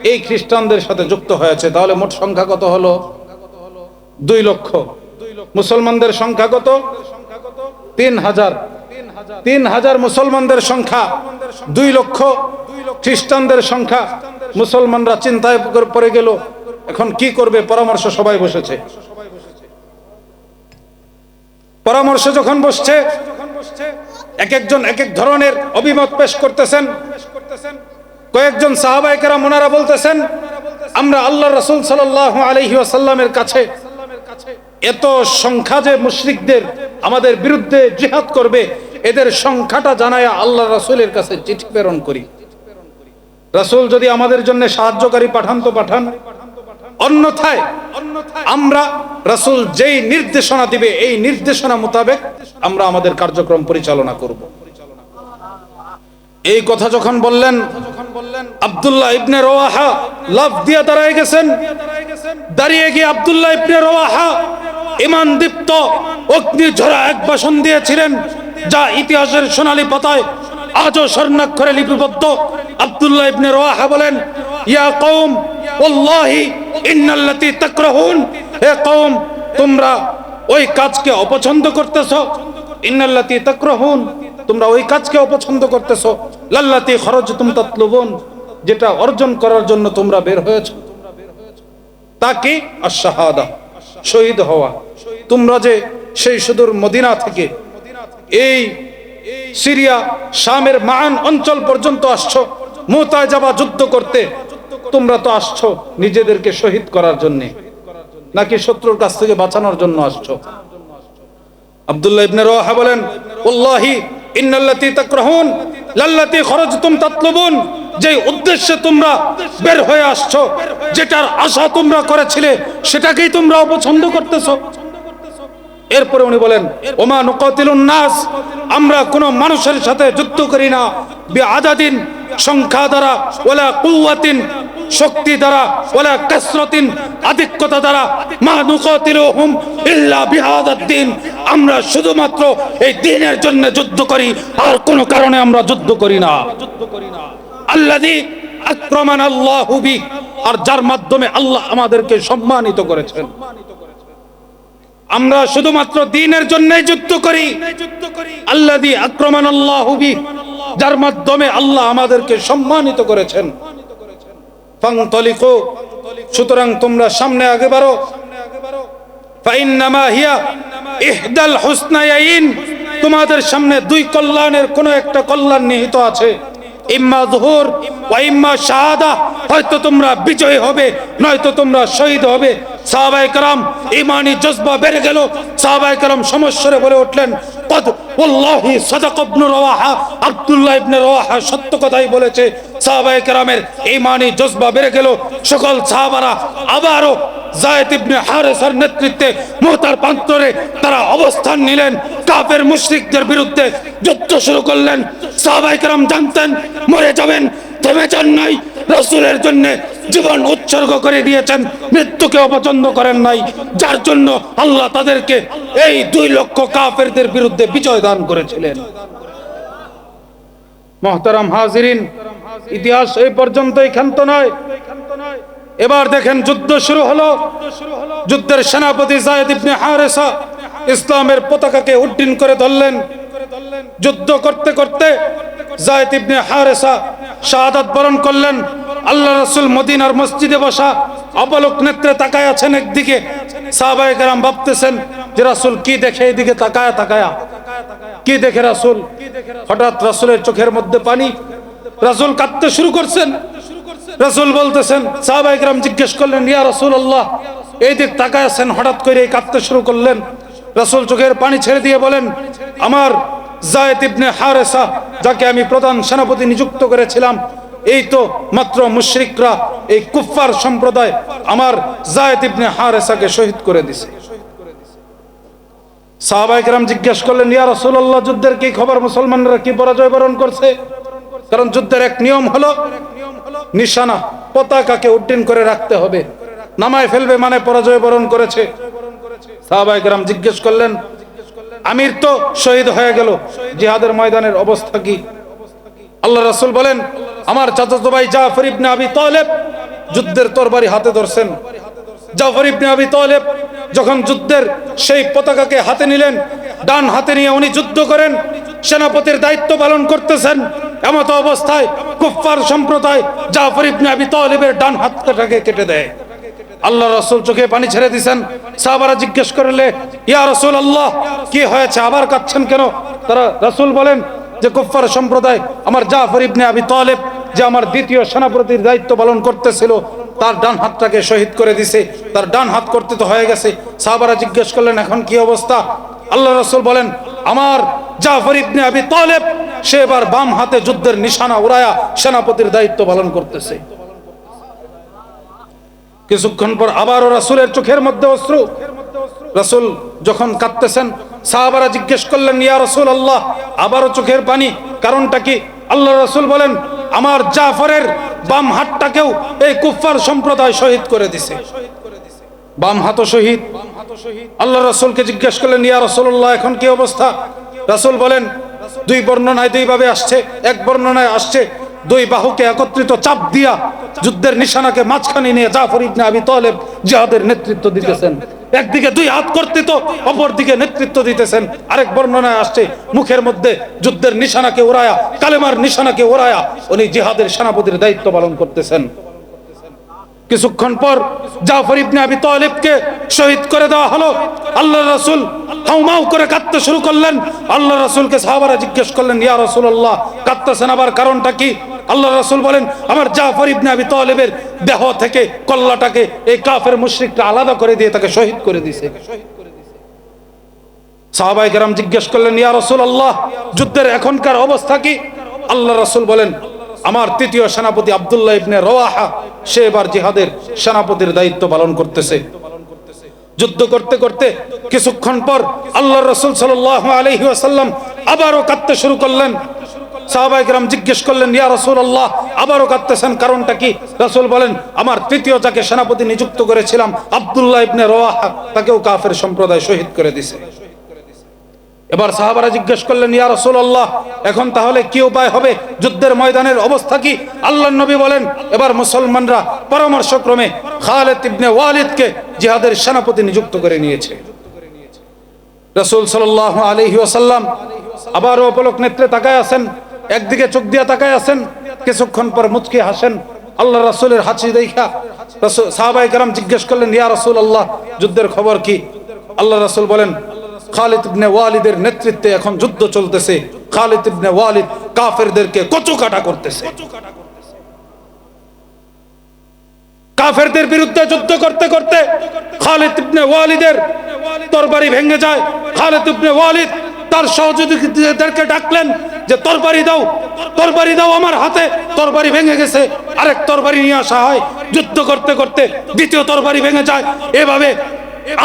এই খ্রিস্টানদের সাথে যুক্ত হয়েছে। তাহলে মোট সংখ্যা কত হলো? 2 লক্ষ। মুসলমানদের সংখ্যা কত? 3000। 3000 মুসলমানদের সংখ্যা, 2 লক্ষ খ্রিস্টানদের সংখ্যা। মুসলমানরা চিন্তায় পড়ে গেল, এখন কি করবে? পরামর্শ সবাই বসেছে। পরামর্শ যখন বসছে, এক একজন এক এক ধরনের অভিমত পেশ করতেছেন। কয়েকজন সাহাবায়ে কেরাম ওনারা বলতেছেন, আমরা আল্লাহর রাসূল সাল্লাল্লাহু আলাইহি ওয়াসাল্লামের কাছে এত সংখ্যা যে মুশরিকদের আমাদের বিরুদ্ধে জিহাদ করবে, এদের সংখ্যাটা জানায়া আল্লাহর রাসূলের কাছে চিঠি প্রেরণ করি। রাসূল যদি আমাদের জন্য সাহায্যকারী পাঠান তো পাঠান, অন্যথায় আমরা রাসূল যেই নির্দেশনা দিবে এই নির্দেশনা মোতাবেক আমরা আমাদের কার্যক্রম পরিচালনা করব। এই কথা যখন বললেন, আব্দুল্লাহ ইবনে রওয়াহা লাফ দিয়ে দাঁড়িয়ে গেছেন। দাঁড়িয়ে গিয়ে আব্দুল্লাহ ইবনে রওয়াহা ঈমান দীপ্ত অগ্নি ঝরা এক ভাষণ দিয়েছিলেন, যা ইতিহাসের সোনালী পাতায় আজও স্বর্ণাক্ষরে লিপিবদ্ধ। আব্দুল্লাহ ইবনে রওয়াহা বলেন, ইয়া কওম ওয়াল্লাহি ইন্নাল্লাতী তাকরাহুন, হে কওম তোমরা ওই কাজকে অপছন্দ করতেছো। ইন্নাল্লাতী তাকরাহুন, তোমরা ওই কাজকে অপছন্দ করতেছো। লাল্লাতী খরজতুম তাতলুবুন, যেটা অর্জন করার জন্য তোমরা বের হয়েছো, তাকে আশ-শাহাদা, শহীদ হওয়া। তোমরা যে সেই সুদূর মদিনা থেকে এই সিরিয়া শামের মাআন অঞ্চল পর্যন্ত আসছো মুতায় যাবা যুদ্ধ করতে, তোমরা তো আসছো নিজেদেরকে শহীদ করার জন্য, নাকি শত্রুর কাছ থেকে বাঁচানোর জন্য আসছো? আব্দুল্লাহ ইবনে রওয়াহা বলেন, ওয়াল্লাহি ইন্নাল্লাতী তাকরাহুন লাল্লাতী খরজতুম তাতলুবুন, যে উদ্দেশ্যে তোমরা বের হয়ে আসছো, যেটার আশা তোমরা করেছিলে, সেটাকেই তোমরা অপছন্দ করতেছো। এরপরে উনি বলেন, ওমা নুকাতিলুন নাস, আমরা কোন মানুষের সাথে যুদ্ধ করি না, বিআদাদিন, সংখ্যা দ্বারা, ওয়ালা কুওয়াতিন, শক্তি দ্বারা, ওয়ালা কাসরাতিন, আধিক্যতা দ্বারা, মা নুকাতিলুহুম ইল্লা বিহাদাদ-দ্বীন, আমরা শুধুমাত্র এই দ্বীনের জন্য যুদ্ধ করি, আর কোনো কারণে আমরা যুদ্ধ করি না। আল্লাযী আকরামানাল্লাহু বি, আর যার মাধ্যমে আল্লাহ আমাদেরকে সম্মানিত করেছেন। আমরা শুধুমাত্র দ্বীনের জন্যই যুদ্ধ করি। আল্লাযী আকরামানাল্লাহু বিহি, যার মাধ্যমে আল্লাহ আমাদেরকে সম্মানিত করেছেন। ফানতালিকু, সুতরাং তোমরা সামনে আগে বাড়ো। ফাইন্নামা হিয়া ইহদাল হুসনায়াইন, তোমাদের সামনে দুই কল্যাণের কোন একটা কল্যাণ নিহিত আছে। ইম্মা যুহুর ওয়া ইম্মা শাহাদা, হয়তো তোমরা বিজয়ী হবে, নয়তো তোমরা শহীদ হবে। সাহাবায়ে কেরাম ঈমানি জজবা বেড়ে গেল। সাহাবায়ে কেরাম সমস্বরে বলে উঠলেন, কদ ওয়াল্লাহি সাদাকা ইবনে রাওয়াহা, আব্দুল্লাহ ইবনে রাওয়াহা সত্য কথাই বলেছে। সাহাবায়ে কেরামের ঈমানি জজবা বেড়ে গেল। সকল সাহাবারা আবারও যায়েদ ইবনে হারেসার নেতৃত্বে মুতার প্রান্তরে তারা অবস্থান নিলেন। কাফের মুশরিকদের বিরুদ্ধে যুদ্ধ শুরু করলেন। সাহাবায়ে কেরাম জানতেন মরে যাবেন, থেমে যান নাই, রাসূলের জন্য জীবন উৎসর্গ করে দিয়েছেন, মৃত্যুকে অপছন্দ করেন নাই, যার জন্য আল্লাহ তাদেরকে এই 2 লক্ষ কাফেরদের বিরুদ্ধে বিজয় দান করেছিলেন। মুহতারাম হাজিরিন, ইতিহাস এই পর্যন্তই ক্ষান্ত নয়। এবার দেখেন যুদ্ধ শুরু হলো। যুদ্ধের সেনাপতি যায়েদ ইবনে হারেসা ইসলামের পতাকাকে উড্ডীন করে ধরলেন। যুদ্ধ করতে করতে যায়েদ ইবনে হারেসা শাহাদাত বরণ করলেন। আল্লাহ রাসূল মদিনার মসজিদে বসা অপলক নেত্রে তাকায় আছেন একদিকে। সাহাবায়ে কেরাম ভাবতেছেন যে রাসূল কি দেখে এইদিকে তাকায়া কি দেখে রাসূল। হঠাৎ রাসূলের চোখের মধ্যে পানি, রাসূল কাঁদতে শুরু করছেন। রাসূল বলতেছেন, সাহাবায়ে কেরাম জিজ্ঞেস করলেন, ইয়া রাসূলুল্লাহ, এই দিক তাকায় আছেন, হঠাৎ করে কাঁদতে শুরু করলেন। রাসূল চোখের পানি ছেড়ে দিয়ে বলেন, আমার যায়েদ ইবনে হারেসা, যাকে আমি প্রধান সেনাপতি নিযুক্ত করেছিলাম, এই তো মাত্র মুশরিকরা, এই কুফফার সম্প্রদায় আমার যায়েদ ইবনে হারেসাকে শহীদ করে দিয়েছে। সাহাবায়ে কেরাম জিজ্ঞেস করলেন, ইয়া রাসূলুল্লাহ, যুদ্ধের কি খবর? মুসলমানরা কি পরাজয় বরণ করছে? কারণ যুদ্ধের এক নিয়ম হলো নিশানা, পতাকাকে উড্ডীন করে রাখতে হবে। নামায় ফেলবে মানে পরাজয় বরণ করেছে। সাহাবায়ে কেরাম জিজ্ঞেস করলেন, আমির তো শহীদ হয়ে গেল, জিহাদের ময়দানের অবস্থা কি? আল্লাহ রাসূল বলেন, আমার চাচাতো ভাই জাফর ইবনে আবি তালেব যুদ্ধের তরবারি হাতে ধরছেন। জাফর ইবনে আবি তালেব যখন যুদ্ধের সেই পতাকাকে হাতে নিলেন, ডান হাতে নিয়ে উনি যুদ্ধ করেন, সেনাপতির দায়িত্ব পালন করতেছেন। এমত অবস্থায় কুফফার সম্প্রদায় জাফর ইবনে আবি তালেবের ডান হাতটাকে কেটে দেয়। আল্লাহ রাসূল চোখে পানি ছেড়ে দিয়েছেন। সাহাবারা জিজ্ঞেস করলে, ইয়া রাসূলুল্লাহ, কি হয়েছে, আবার কাঁদছেন কেন? তারা রাসূল বলেন যে কুফফার সম্প্রদায় আমার জাফর ইবনে আবি তালেব, যে আমার দ্বিতীয় সেনাপতির দায়িত্ব পালন করতেছিল, তার ডান হাতটাকে শহীদ করে দিছে। তার ডান হাত করতে তো হয়ে গেছে। সাহাবারা জিজ্ঞেস করলেন, এখন কি অবস্থা? আল্লাহ রাসূল বলেন, আমার জাফর ইবনে আবি তালেব সে এবার বাম হাতে যুদ্ধের নিশানা উড়ায়া সেনাপতির দায়িত্ব পালন করতেছে। কিছুক্ষণ পর আবারও রাসূলের চোখের মধ্যে অশ্রু। রাসূল যখন কাঁদতেছেন, সাহাবারা জিজ্ঞেস করলেন, ইয়া রাসূলুল্লাহ, আবারও চোখের পানি, কারণটা কি? আল্লাহ রাসূল বলেন, আমার জাফরের বাম হাতটাকেও এই কুফফার সম্প্রদায় শহীদ করে দিছে। বাম হাত শহীদ। আল্লাহ রাসূলকে জিজ্ঞেস করলেন, ইয়া রাসূলুল্লাহ, এখন কি অবস্থা? রাসূল বলেন, 2 বর্ণনায় 2 ভাবে আসছে। এক বর্ণনায় আসছে 2 বাহুকে একত্রিত চাপ দিয়া যুদ্ধের নিশানাকে মাঝখানে নিয়ে জাফর ইবনে আবি তালেব জিহাদের নেতৃত্ব দিতেছেন। একদিকে 2 হাত কর্তৃত, অপর দিকে নেতৃত্ব দিতেছেন। আরেক বর্ণনায় আসছে মুখের মধ্যে যুদ্ধের নিশানাকে ওড়ায়া, কালেমার নিশানাকে ওড়ায়া উনি জিহাদের সেনাপতির দায়িত্ব পালন করতেছেন। কিছুক্ষণ পর জাফর ইবনে আবি তালেবকে শহীদ করে দেওয়া হলো। আল্লাহ রাসূল হাউমাউ করে কাঁদতে শুরু করলেন। আল্লাহ রাসূলকে সাহাবারা জিজ্ঞেস করলেন, ইয়া রাসূলুল্লাহ, কাঁদতেছেন আবার, কারণটা কি? আল্লাহ রাসূল বলেন, আমার জাফর ইবনে আবি তালেবের দেহ থেকে কল্লাটাকে এই কাফের মুশরিকরা আলাদা করে দিয়ে তাকে শহীদ করে দিয়েছে। সাহাবায়ে কেরাম জিজ্ঞেস করলেন, ইয়া রাসূলুল্লাহ, যুদ্ধের এখনকার অবস্থা কি? আল্লাহ রাসূল বলেন, আমার 3য় সেনাপতি আব্দুল্লাহ ইবনে রাওয়াহা সে এবার জিহাদের সেনাপতির দায়িত্ব পালন করতেছে। যুদ্ধ করতে করতে কিছুক্ষণ পর আল্লাহর রাসূল সাল্লাল্লাহু আলাইহি ওয়াসাল্লাম আবারও কাঁদতে শুরু করলেন। সাহাবায়ে কেরাম জিজ্ঞেস করলেন, ইয়া রাসূলুল্লাহ, আবারও কাঁদতেছেন, কারণটা কি? রাসূল বলেন, আমার 3য় যাকে সেনাপতি নিযুক্ত করেছিলাম আব্দুল্লাহ ইবনে রাওয়াহা, তাকেও কাফের সম্প্রদায় শহীদ করে দিয়েছে। এবার সাহাবারা জিজ্ঞেস করলেন, ইয়া রাসূলুল্লাহ, এখন তাহলে কি উপায় হবে? যুদ্ধের ময়দানের অবস্থা কি? আল্লাহর নবী বলেন, এবার মুসলমানরা পরামর্শক্রমে খালিদ ইবনে ওয়ালিদকে জিহাদের সেনাপতি নিযুক্ত করে নিয়েছে। রাসূল সাল্লাল্লাহু আলাইহি ওয়াসাল্লাম আবারও অপলক নেত্রে তাকায় আছেন, একদিকে চোখ দিয়া তাকায় আছেন, কিছুক্ষণ পর মুচকি হাসেন। আল্লাহ রাসূলের হাসি দেখা সাহাবায়ে কেরাম জিজ্ঞেস করলেন, ইয়া রাসূলুল্লাহ, যুদ্ধের খবর কি? আল্লাহ রাসূল বলেন, খালিদ ইবনে ওয়ালিদের নেতৃত্বে এখন যুদ্ধ চলতেছে। খালিদ ইবনে ওয়ালিদ কাফেরদেরকে কচুকাটা করতেছে। কাফেরদের বিরুদ্ধে যুদ্ধ করতে করতে খালিদ ইবনে ওয়ালিদের তরবারি ভেঙে যায়। খালিদ ইবনে ওয়ালিদ তার সহযোগীদেরকে ডাকলেন যে তরবারি দাও, তরবারি দাও আমার হাতে। তরবারি ভেঙে গেছে, আরেক তরবারি নিয়ে আসা হয়। যুদ্ধ করতে করতে দ্বিতীয় তরবারি ভেঙে যায়। এভাবে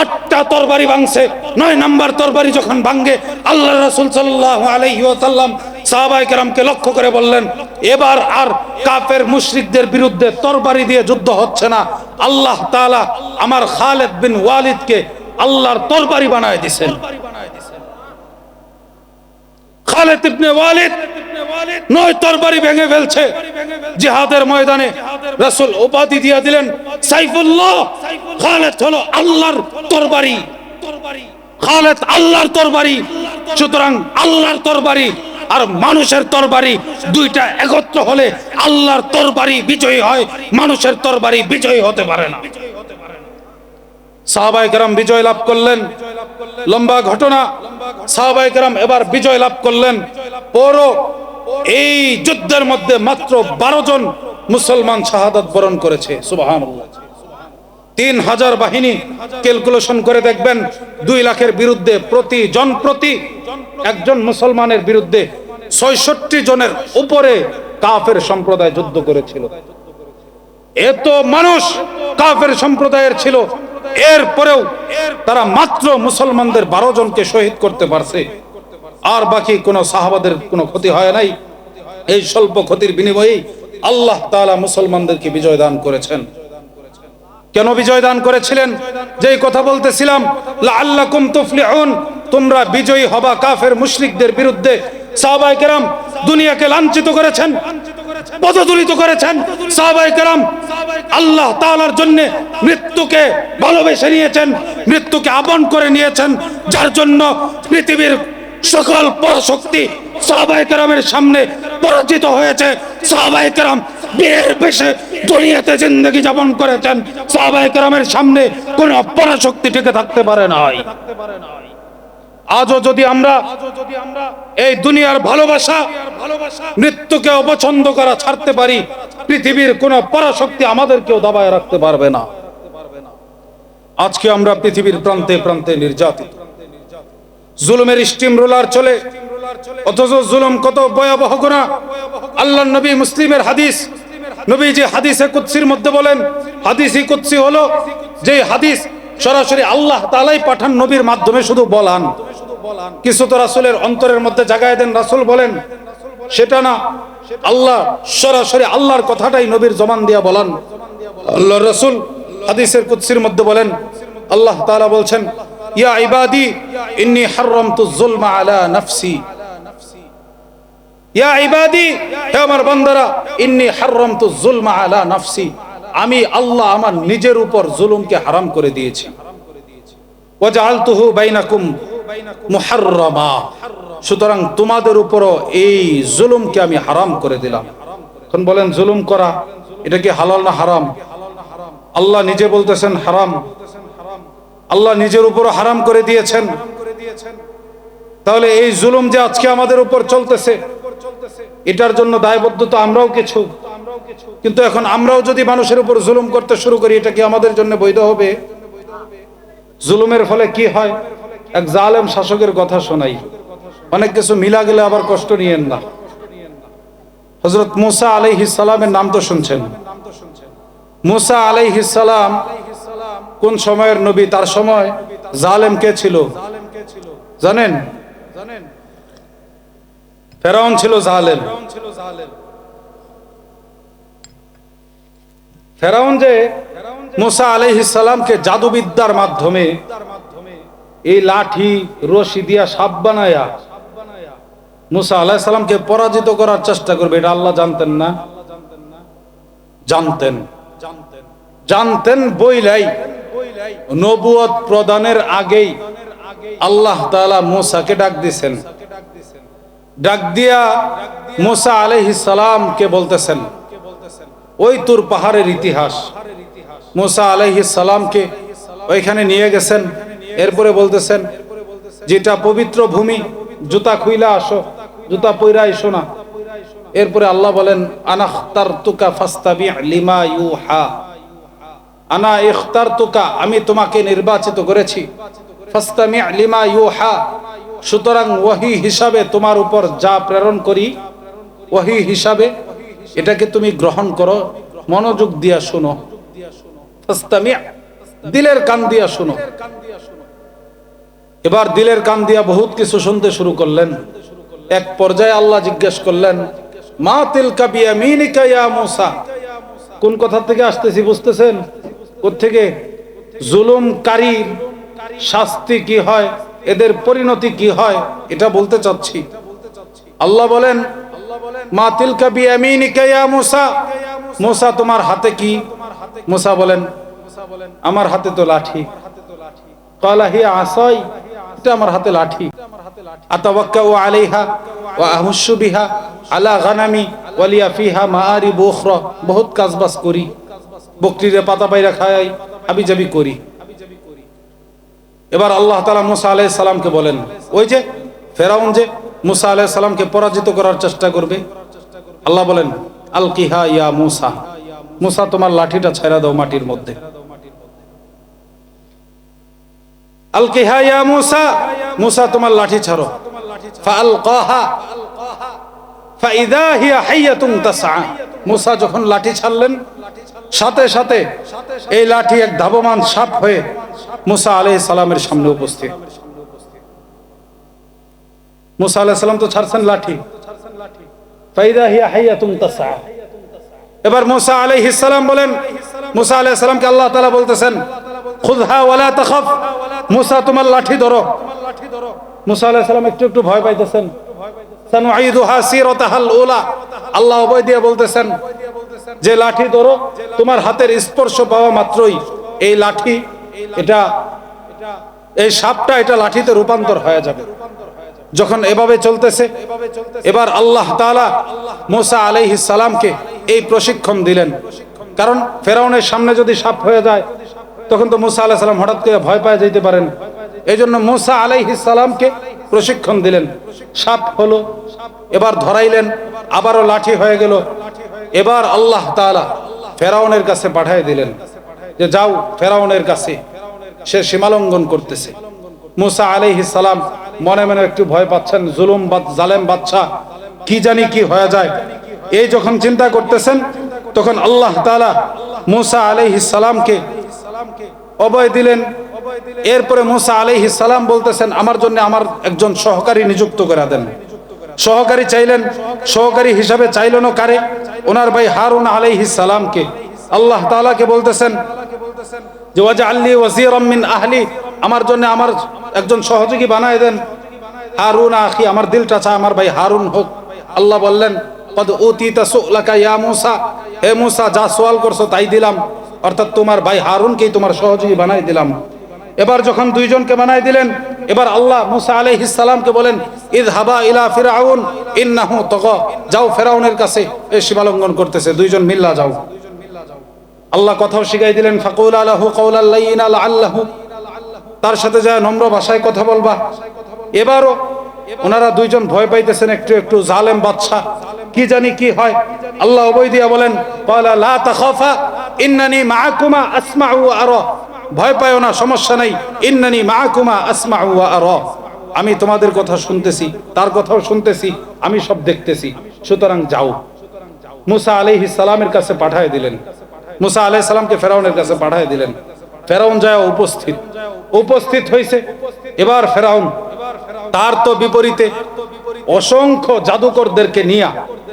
8টা তরবারি ভাঙছে। 9 নাম্বার তরবারি যখন ভাঙে, আল্লাহ রাসূল সাল্লাল্লাহু আলাইহি ওয়াসাল্লাম সাহাবায়ে কেরামকে লক্ষ্য করে বললেন, এবার আর কাফের মুশরিকদের বিরুদ্ধে তরবারি দিয়ে যুদ্ধ হচ্ছে না। আল্লাহ তাআলা আমার খালিদ বিন ওয়ালিদকে আল্লাহর তরবারি বানায় দিয়েছেন। খালিদ ইবনে ওয়ালিদ 9 তরবারি ভেঙে ফেলছে। জিহাদের ময়দানে রাসূল উপাধি দিয়ে দিলেন সাইফুল্লাহ। খালিদ হলো আল্লাহর তরবারি, খালিদ আল্লাহর তরবারি। সুতরাং আল্লাহর তরবারি আর মানুষের তরবারি দুইটা একত্র হলে আল্লাহর তরবারি বিজয়ী হয়, মানুষের তরবারি বিজয়ী হতে পারে না। সাহাবায়ে কেরাম বিজয় লাভ করলেন। লম্বা ঘটনা। সাহাবায়ে কেরাম এবার বিজয় লাভ করলেন। পুরো এই যুদ্ধের মধ্যে মাত্র 12 জন মুসলমান শাহাদাত বরণ করেছে। সুবহানাল্লাহ। 3000 বাহিনী ক্যালকুলেশন করে দেখবেন 2 লাখের বিরুদ্ধে প্রতি একজন মুসলমানের বিরুদ্ধে 66 জনের উপরে কাফের সম্প্রদায় যুদ্ধ করেছিল। এত মানুষ কাফের সম্প্রদায়ের ছিল, এরপরেও তারা মাত্র মুসলমানদের 12 জনকে শহীদ করতে পারছে। আর বাকি কোনো সাহাবাদের কোনো ক্ষতি হয় নাই। এই স্বল্প ক্ষতির বিনিময়ে আল্লাহ তাআলা মুসলমানদেরকে বিজয় দান করেছেন। কেন বিজয় দান করেছিলেন? যেই কথা বলতেছিলাম, লাআল্লাকুম তুফলিহুন, তোমরা বিজয়ী হবা কাফের মুশরিকদের বিরুদ্ধে। সাহাবায়ে কেরাম দুনিয়াকে লাঞ্ছিত করেছেন, পদদলিত করেছেন। সাহাবায়ে কেরাম আল্লাহ তাআলার জন্য মৃত্যুকে ভালোবেসে নিয়েছেন, মৃত্যুকে আপন করে নিয়েছেন, যার জন্য পৃথিবীর সকল পরাশক্তি সাহাবায়ে কেরামের সামনে পরাজিত হয়েছে। সাহাবায়ে কেরাম বীরের বেশে দুনিয়াতে জিন্দেগি যাপন করেছেন। সাহাবায়ে কেরামের সামনে কোনো পরাশক্তি টিকে থাকতে পারে নাই। আজও যদি আমরা এই দুনিয়ার ভালোবাসা, মৃত্যুকে অপছন্দ করা ছাড়তে পারি, পৃথিবীর কোনো পরাশক্তি আমাদেরকেও দাবায় রাখতে পারবে না। আজকে আমরা পৃথিবীর প্রান্তে প্রান্তে নির্যাতিত, জুলুমের স্টিম রোলার চলে, অথচ জুলুম কত ভয়াবহ গুনাহ। আল্লাহর নবী মুসলিমের হাদিস, নবীজি হাদিসে কুদসির মধ্যে বলেন, হাদিসই কুদসি হলো যে হাদিস সরাসরি আল্লাহ তাআলাই পাঠান নবীর মাধ্যমে শুধু বলান। কিছু তো রাসূলের অন্তরের মধ্যে জাগায় দেন, রাসূল বলেন, সেটা না, আল্লাহ সরাসরি আল্লাহর কথাটাই নবীর জবান দিয়া বলান। আল্লাহর রাসূল হাদিসের কুদসির মধ্যে বলেন, আল্লাহ তাআলা বলছেন, ইয়া ইবাদি ইন্নী হারামতু যুলমা আলা নাফসি। ইয়া ইবাদি, হে আমার বান্দারা, ইন্নী হারামতু যুলমা আলা নাফসি, আমি আল্লাহ আমার নিজের উপর জুলুমকে হারাম করে দিয়েছি। ওয়া জাআলতুহু বাইনাকুম মুহাররামা, সুতরাং তোমাদের উপরও এই জুলুমকে আমি হারাম করে দিলাম। এখন বলেন, জুলুম করা এটা কি হালাল না হারাম? আল্লাহ নিজে বলতেছেন হারাম, আল্লাহ নিজের উপরও হারাম করে দিয়েছেন। তাহলে এই জুলুম যে আজকে আমাদের উপর চলতেছে, এটার জন্য দায়বদ্ধ তো আমরাও কিছু। কিন্তু এখন আমরাও যদি মানুষের উপর জুলুম করতে শুরু করি, এটা কি আমাদের জন্য বৈধ হবে? জুলুমের ফলে কি হয়? এক জালেম শাসকের কথা শোনাই, অনেক কিছু মিলা গেলে আবার কষ্ট নিয়েন না। হযরত মুসা আলাইহিস সালামের নাম তো শুনছেন। মুসা আলাইহিস সালাম কোন সময়ের নবী? তার সময় জালেম কে ছিল জানেন? ফেরাউন ছিল জালেম। ফেরাউন যে মুসা আলাইহিস সালামকে জাদুবিদ্যার মাধ্যমে এই লাঠি রশি দিয়া সাপ বানায়া মুসা আলাইহিস সালামকে পরাজিত করার চেষ্টা করবে, এটা আল্লাহ জানতেন না? জানতেন বইলাই নবুয়ত প্রদানের আগেই আল্লাহ তাআলা মূসাকে ডাক দিয়েছেন। ডাক দিয়া মূসা আলাইহিস সালামকে বলতেছেন ওই তুর পাহাড়ের ইতিহাস। মূসা আলাইহিস সালামকে ওইখানে নিয়ে গেছেন। এরপরে বলতেছেন যেটা পবিত্র ভূমি, জুতা খুইলা আসো, জুতা পইরা এসো না। এরপরে আল্লাহ বলেন আনা ইখতারতুকা ফাস্তাবি লিমা ইউহা, আনা ইখতারতুকা, আমি তোমাকে নির্বাচিত করেছি, ফাস্তামি লিমা ইউহা, সুতরাং ওহী হিসাবে তোমার উপর যা প্রেরণ করি, ওহী হিসাবে এটাকে তুমি গ্রহণ করো, মনোযোগ দিয়া শুনো। ফাস্তামি, দিলের কান দিয়া শুনো। এবার দিলের কান দিয়া বহুত কিছু শুনতে শুরু করলেন। এক পর্যায়ে আল্লাহ জিজ্ঞেস করলেন মা তিলকা বিয়ামিনিকা ইয়া মূসা, কোন কথা থেকে আসতেছি বুঝতেছেন? কোত্থেকে? জুলুমকারী শাস্তি কি হয়, এদের পরিণতি কি হয়, এটা বলতে চাচ্ছি। আল্লাহ বলেন মা তিলকা বিয়ামিনিকা ইয়া মূসা, মূসা তোমার হাতে কি? মূসা বলেন আমার হাতে তো লাঠি। ক্বালা হিয়া আসাই, এটা আমার হাতে লাঠি। আতাওয়াক্কাউ আলাইহা ওয়া আহুশু বিহা আলা গানামি ওয়া লিয়া ফিহা মাআরিব উখরা, বহুত কাজবাজ করি, বকরিরে পাতা পায়রা খাই, হাবিজাবি করি। এবার আল্লাহ তাআলা মূসা আলাইহিস সালামকে বলেন ওই যে ফেরাউন যে মূসা আলাইহিস সালামকে পরাজিত করার চেষ্টা করবে, আল্লাহ বলেন আলকিহা ইয়া মূসা, মূসা তোমার লাঠিটা ছেড়ে দাও মাটির মধ্যে। আলকিহা ইয়া মূসা, মূসা তোমার লাঠি ছাড়ো। ফাআলকাহা ফাইদা হিয়া হাইয়াতুন তাসআ, মূসা যখন লাঠি ছাড়লেন সাথে সাথে এই লাঠি এক ধাবমান সাপ হয়ে মূসা আলাইহিস সালামের সামনে উপস্থিত। মূসা আলাইহিস সালাম তো ছাড়ছেন লাঠি, ফাইদা হিয়া হাইয়াতুন তাসআ। এবার মূসা আলাইহিস সালাম বলেন, মূসা আলাইহিস সালামকে আল্লাহ তাআলা বলতেছেন খুযহা ওয়ালা তাখাফ, মূসা তোমার লাঠি ধরো। মূসা আলাইহিস সালাম একটু একটু ভয় পাইতেছেন। সানুঈদুহা সিরাতাহাল উলা, আল্লাহ অভয় দিয়ে বলতেছেন যে লাঠি ধরো, তোমার হাতের স্পর্শ পাওয়া মাত্রই এই লাঠি, এটা এই সাপটা এটা লাঠিতে রূপান্তর হয়ে যাবে। যখন এভাবে চলতেছে এবার আল্লাহ তাআলা মূসা আলাইহিস সালামকে এই প্রশিক্ষণ দিলেন। কারণ ফেরাউনের সামনে যদি সাপ হয়ে যায় তখন তো মূসা আলাইহিস সালাম হঠাৎ করে ভয় পেয়ে যেতে পারেন। এই জন্য মূসা আলাইহিস সালামকে প্রশিক্ষণ দিলেন। সাপ হলো, এবার ধরাইলেন, আবারও লাঠি হয়ে গেল। এবার আল্লাহ তাআলা ফেরাউনের কাছে পাঠিয়ে দিলেন যে যাও ফেরাউনের কাছে, সে সীমালঙ্ঘন করতেছে। মূসা আলাইহিস সালাম মনে মনে একটু ভয় পাচ্ছেন, জালেম বাদশা, কি জানি কি হয়ে যায়। এই যখন চিন্তা করতেছেন তখন আল্লাহ তাআলা মূসা আলাইহিস সালামকে অভয় দিলেন। এরপরে মূসা আলাইহিস সালাম বলতেছেন আমার জন্য আমার একজন সহকারী নিযুক্ত করে দেন। সহকারী চাইলেন, সহকারী হিসাবে চাইলেন কারে? ওনার ভাই হারুন আলাইহিস সালামকে। আল্লাহ তাআলাকে বলতেছেন যে ওয়াজআলনি ওয়াজিরাম মিন আহলি, আমার জন্য আমার একজন সহযোগী বানায় দেন। হারুন আখি, আমার দিলটা চায় আমার ভাই হারুন হোক। আল্লাহ বললেন কদ উতিতা সুলাকা ইয়া মূসা, হে মূসা যা সওয়াল করছো তাই দিলাম, অর্থাৎ তোমার ভাই হারুনকেই তোমার সহযোগী বানাই দিলাম। এবার যখন দুইজনকে বানাই দিলেন এবার আল্লাহ মূসা আলাইহিস সালামকে বলেন ইযহাবা ইলা ফিরআউন ইন্নাহু তাগা, যাও ফেরাউনের কাছে, এই সীমালঙ্ঘন করতেছে, দুইজন মিল্লা যাও। আল্লাহ কথাও শিখাই দিলেন ফাকুলা লাহু কাওলাল লাইয়িনা লাআল্লাহু, তার সাথে যায় নম্র ভাষায় কথা বলবা। এবারও ওনারা দুইজন ভয় পাইতেছেন একটু একটু, জালেম বাদশা, কি জানি কি হয়। আল্লাহ অভয় দিয়া বলেন ক্বালা লা তাখাফা ইন্নানি মাআকুমা আসমাউ ওয়া আরা, ভয় পায়ো না, সমস্যা নাই, ইন্নানি মাআকুমা আসমাউ ওয়া আরা, আমি তোমাদের কথা শুনতেছি, তার কথাও শুনতেছি, আমি সব দেখতেছি, সুতরাং যাও। মূসা আলাইহিস সালামের কাছে পাঠিয়ে দিলেন। মূসা আলাইহিস সালামকে ফেরাউনের কাছে পাঠিয়ে দিলেন। ফেরাউন যায় উপস্থিত হয়েছে। এবার ফেরাউন তার তো বিপরীতে অসংখ্য জাদুকরদেরকে নিয়ে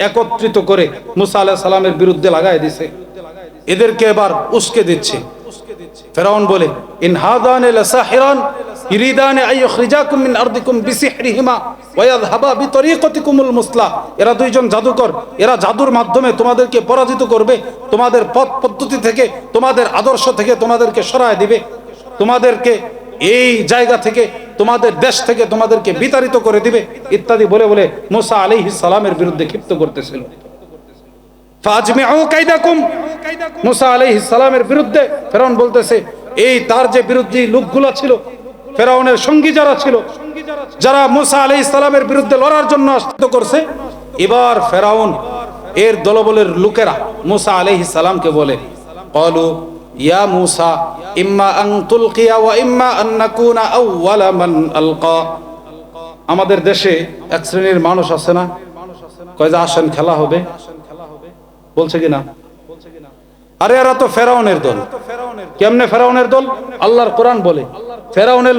একত্রিত করে মূসা আলাইহিস সালামের বিরুদ্ধে লাগাই দিছে। এদেরকে এবার উস্কে দিচ্ছে। ফেরাউন বলে ইন হাদানে লাসাহিরান ইরিদানে আইয়ুখরিজাকুম মিন আরদিকুম বিসিহরিহিমা ওয়া ইয়াযহাবা বিতরিকাতিকুমুল মুসলা, এরা দুইজন জাদুকর, এরা জাদুর মাধ্যমে তোমাদেরকে পরাজিত করবে, তোমাদের পথ পদ্ধতি থেকে, তোমাদের আদর্শ থেকে তোমাদেরকে সরায় দিবে, তোমাদেরকে এই জায়গা থেকে তোমাদের দেশ থেকে তোমাদেরকে বিতাড়িত করে দিবে ইত্যাদি বলে বলে মুসা আলাইহিস সালামের বিরুদ্ধে ক্ষিপ্ত করতেছিল। ফাজমিউ কাইদাকুম, মুসা আলাইহিস সালামের বিরুদ্ধে ফেরাউন বলতেছে, এই তার যে বিরোধী লোকগুলো ছিল, ফেরাউনের সঙ্গী যারা ছিল, যারা মুসা আলাইহিস সালামের বিরুদ্ধে লড়ার জন্য আসতে করছে, এবার ফেরাউন এর দলবলের লোকেরা মুসা আলাইহিস সালামকে বলে, ক্বালু ইয়া মুসা ইম্মা আন তুলকিয়া ওয়া ইম্মা আন নাকুনা আউওয়ালা মান আলকা। আমাদের দেশে এক শ্রেণীর মানুষ আছে না, কয় যে আসেন খেলা হবে, বলছে কিনা? আরে এরা তো ফেরাউনের দল। কেমনে ফেরাউনের দল? আল্লাহর কোরআন বলে ফেরাউনের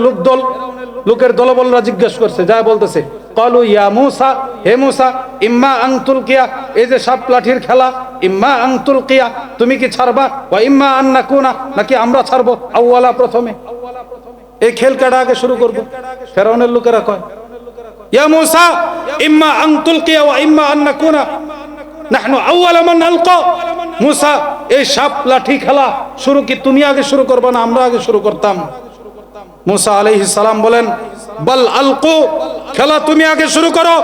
লোকের দলবলরা জিজ্ঞেস করছে, যা বলতেছে, ক্বালু ইয়া মুসা, হে মুসা ইম্মা আন তুলকিয়া, এই যে সাপ লাঠির খেলা, ইম্মা আন তুলকিয়া, তুমি কি ছাড়বা, ওয়া ইম্মা আন নাকুনা, নাকি আমরা ছাড়বো, আউয়ালা, প্রথমে এই খেল কাটা আগে শুরু করব। ফেরাউনের লোকেরা কয়, ইয়া মুসা ইম্মা আন তুলকিয়া ওয়া ইম্মা আন নাকুনা নাহনু আউয়ালা মান আলকা। মুসা, এই সাপ লাঠি খেলা শুরু কি তুমি আগে শুরু করবা না আমরা আগে শুরু করতাম? মুসা আলাইহিস সালাম বলেন, বাল আলকু, খেলা তুমি আগে শুরু করো,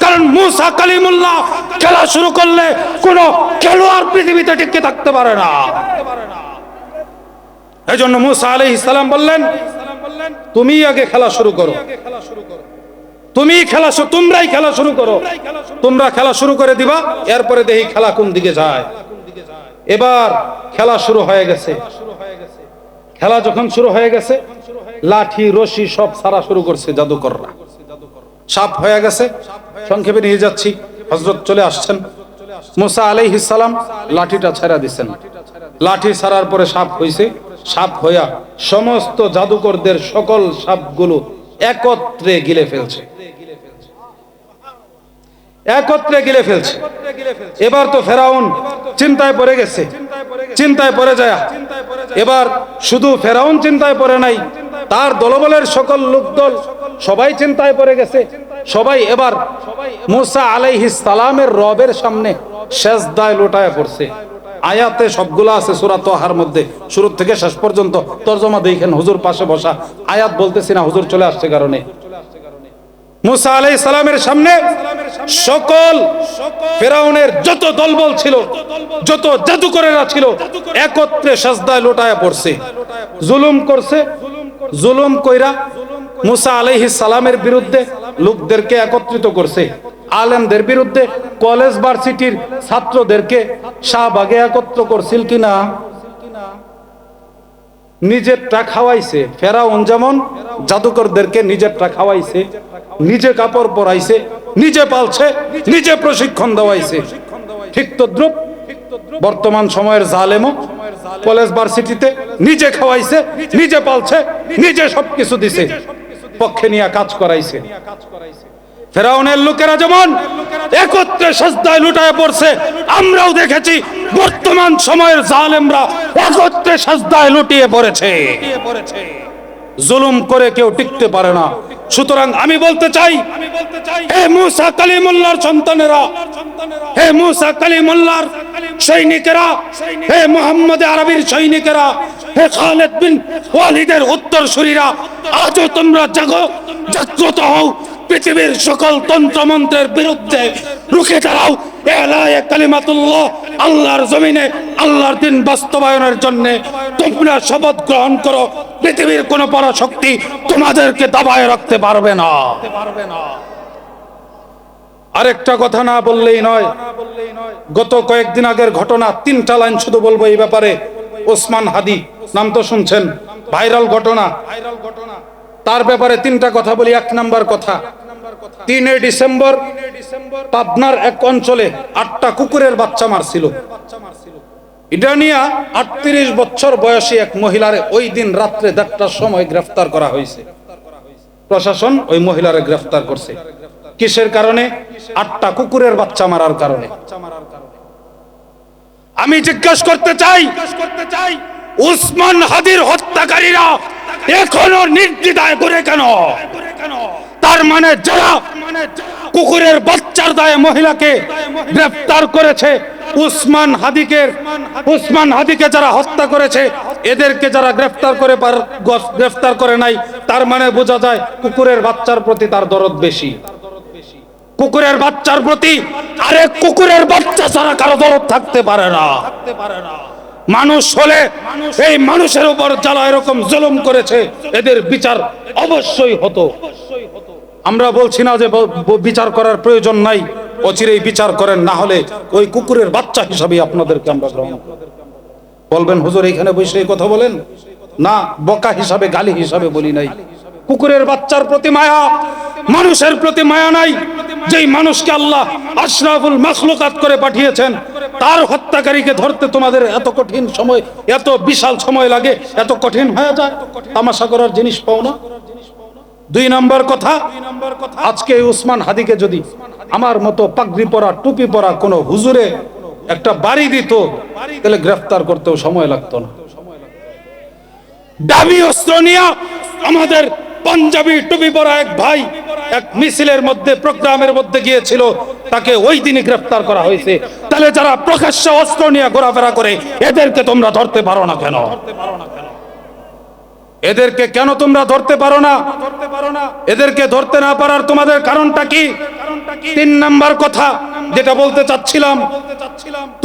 কারণ মুসা কালিমুল্লাহ খেলা শুরু করলে কোন খেলোয়াড় পৃথিবীতে টিকে থাকতে পারে না। এজন্য মুসা আলাইহিস সালাম বললেন, তুমি আগে খেলা শুরু করো, তুমি খেলা, তোমরাই খেলা শুরু করো, তোমরা খেলা শুরু করে দিবা, এরপরে দেখি খেলা কোন দিকে যায়। এবার খেলা শুরু হয়ে গেছে। খেলা যখন শুরু হয়ে গেছে, লাঠি রশি সব ছাড়া শুরু করছে জাদুকররা। সাপ হয়ে গেছে, সংক্ষেপে নিয়ে যাচ্ছি, হযরত চলে আসছেন। মুসা আলাইহিস সালাম লাঠিটা ছেড়ে দিচ্ছেন, লাঠি ছাড়ার পরে সাপ হইছে। সাপ হইয়া সমস্ত জাদুকরদের সকল সাপগুলো একত্রে গিলে ফেলছে, একত্রে গিলে ফেলছে। এবার তো ফেরাউন চিন্তায় পড়ে গেছে, চিন্তায় পড়ে যায়। এবার শুধু ফেরাউন চিন্তায় পড়ে নাই, তার দলবলের সকল লোকদল সবাই চিন্তায় পড়ে গেছে। সবাই এবার মুসা আলাইহিস সালামের রবের সামনে সেজদায় লুটায় পড়ছে। আয়াতে সবগুলো আছে সূরা তাহার মধ্যে, শুরু থেকে শেষ পর্যন্ত। তরজমা দেখেন, হুজুর পাশে বসা, আয়াত বলতেছি না, হুজুর চলে আসছে কারণে। মুসা আলাইহিস সালামের সামনে সকল ফেরাউনের যত দলবল ছিল, যত জাদুকরেরা ছিল, একত্রে সেজদায় লুটায় পড়ছে। জুলুম করছে, জুলুম কইরা মুসা আলাইহিস সালামের বিরুদ্ধে লোকদেরকে একত্রিত করছে। আলেমদের বিরুদ্ধে কলেজ ভার্সিটির ছাত্রদেরকে শাহবাগে একত্র করছিল কিনা? নিজেরটা খাওয়াইছে। ফেরাউন যেমন জাদুকরদেরকে নিজেরটা খাওয়াইছে, নিজে কাপড় পরাইছে, নিজে পালছে, নিজে প্রশিক্ষণ দেওয়াইছে, ঠিক তদ্রুপ বর্তমান সময়ের জালেমও কলেজ ভার্সিটিতে নিজে খাওয়াইছে, নিজে পালছে, নিজে সবকিছু দিছে, পক্ষে নিয়ে কাজ করাইছে। ফেরাউনের লোকেরা যেমন একত্রে সেজদায় লুটায় পড়ছে, আমরাও দেখেছি বর্তমান সময়ের জালেমরা একত্রে সেজদায় লুটিয়ে পড়েছে। জুলুম করে কেউ টিকতে পারে না। সুতরাং আমি বলতে চাই, হে মুসা কালিমুল্লাহর সন্তানেরা, হে মুসা কালিমুল্লাহর সৈনিকেরা, হে মুহাম্মদ আরবির সৈনিকেরা, হে খালিদ বিন ওয়ালিদের উত্তরসূরিরা, আজও তোমরা জাগো, জাগ্রত হও, পৃথিবীর সকল তন্ত্রমন্ত্রের বিরুদ্ধে রুখে দাঁড়াও। এলায়ে কালিমাতুল্লাহ, আল্লাহর জমিনে আল্লাহর দিন বাস্তবায়নের জন্য তোমরা শপথ গ্রহণ করো। পৃথিবীর কোন পরাশক্তি তোমাদেরকে দাবায় রাখতে পারবে না। আরেকটা কথা না বললেই নয়, গত কয়েকদিন আগের ঘটনা, 3টা লাইন শুধু বলবো এই ব্যাপারে। ওসমান হাদি নাম তো শুনছেন, ভাইরাল ঘটনা। তার ব্যাপারে 3টা কথা বলি। 1 নাম্বার কথা, 3 ডিসেম্বর পাবনার এক অঞ্চলে 8টা কুকুরের বাচ্চা মারছিল। এটা নিয়ে 38 বছর বয়সী এক মহিলারে ওই দিন রাত্রে 1টার সময় গ্রেফতার করা হয়েছে। প্রশাসন ওই মহিলারে গ্রেফতার করছে। কিসের কারণে? 8টা কুকুরের বাচ্চা মারার কারণে। আমি জিজ্ঞাসা করতে চাই, উসমান হাদির হত্যাকারীরা এখনো নির্দ্বিধায় করে কেন? তার মানে যারা কুকুরের বাচ্চার দায়ে মহিলাকে গ্রেফতার করেছে, উসমান হাদিকে যারা হত্যা করেছে, এদেরকে যারা গ্রেফতার করে নাই, তার মানে বোঝা যায় কুকুরের বাচ্চার প্রতি তার দরদ বেশি। কুকুরের বাচ্চার প্রতি, আরে কুকুরের বাচ্চা ছাড়া কারো দরদ থাকতে পারে না। মানুষ হলে এই মানুষের উপর যারা এরকম জুলুম করেছে এদের বিচার অবশ্যই হতো। আমরা বলছি না যে বিচার করার প্রয়োজন নাই, অচিরেই বিচার করেন, না হলে ওই কুকুরের বাচ্চা হিসাবে আপনাদেরকে আমরা গ্রহণ করব। বলবেন হুজুর এখানে বসে এই কথা বলেন না, বোকা হিসাবে গালি হিসাবে বলি নাই। কুকুরের বাচ্চার প্রতি মায়া, মানুষের প্রতি মায়া নাই। যেই মানুষকে আল্লাহ আশরাফুল মাখলুকাত করে পাঠিয়েছেন, তার হত্যাকারীকে ধরতে তোমাদের এত কঠিন সময়, এত বিশাল সময় লাগে, এত কঠিন হয়ে যায়, তামাশা করার জিনিস পাও না। দুই নম্বর কথা, আজকে উসমান হাদিকে যদি আমার মতো পাগড়ি পরা টুপি পরা কোনো হুজুরে একটা বাড়ি দিত, তাহলে গ্রেফতার করতেও সময় লাগতো না। দামি অস্ত্র নিয়ে আমাদের পাঞ্জাবি টুপি পরা এক ভাই এক মিছিলের মধ্যে, প্রোগ্রামের মধ্যে গিয়েছিল, তাকে ওই দিনই গ্রেফতার করা হয়েছে। তাহলে যারা প্রকাশ্যে অস্ত্র নিয়ে ঘোরাফেরা করে এদেরকে তোমরা ধরতে পারো না কেন? এদেরকে কেন তোমরা ধরতে পারো না? এদেরকে ধরতে না পারার তোমাদের কারণটা কি? তিন নাম্বার কথা যেটা বলতে চাচ্ছিলাম,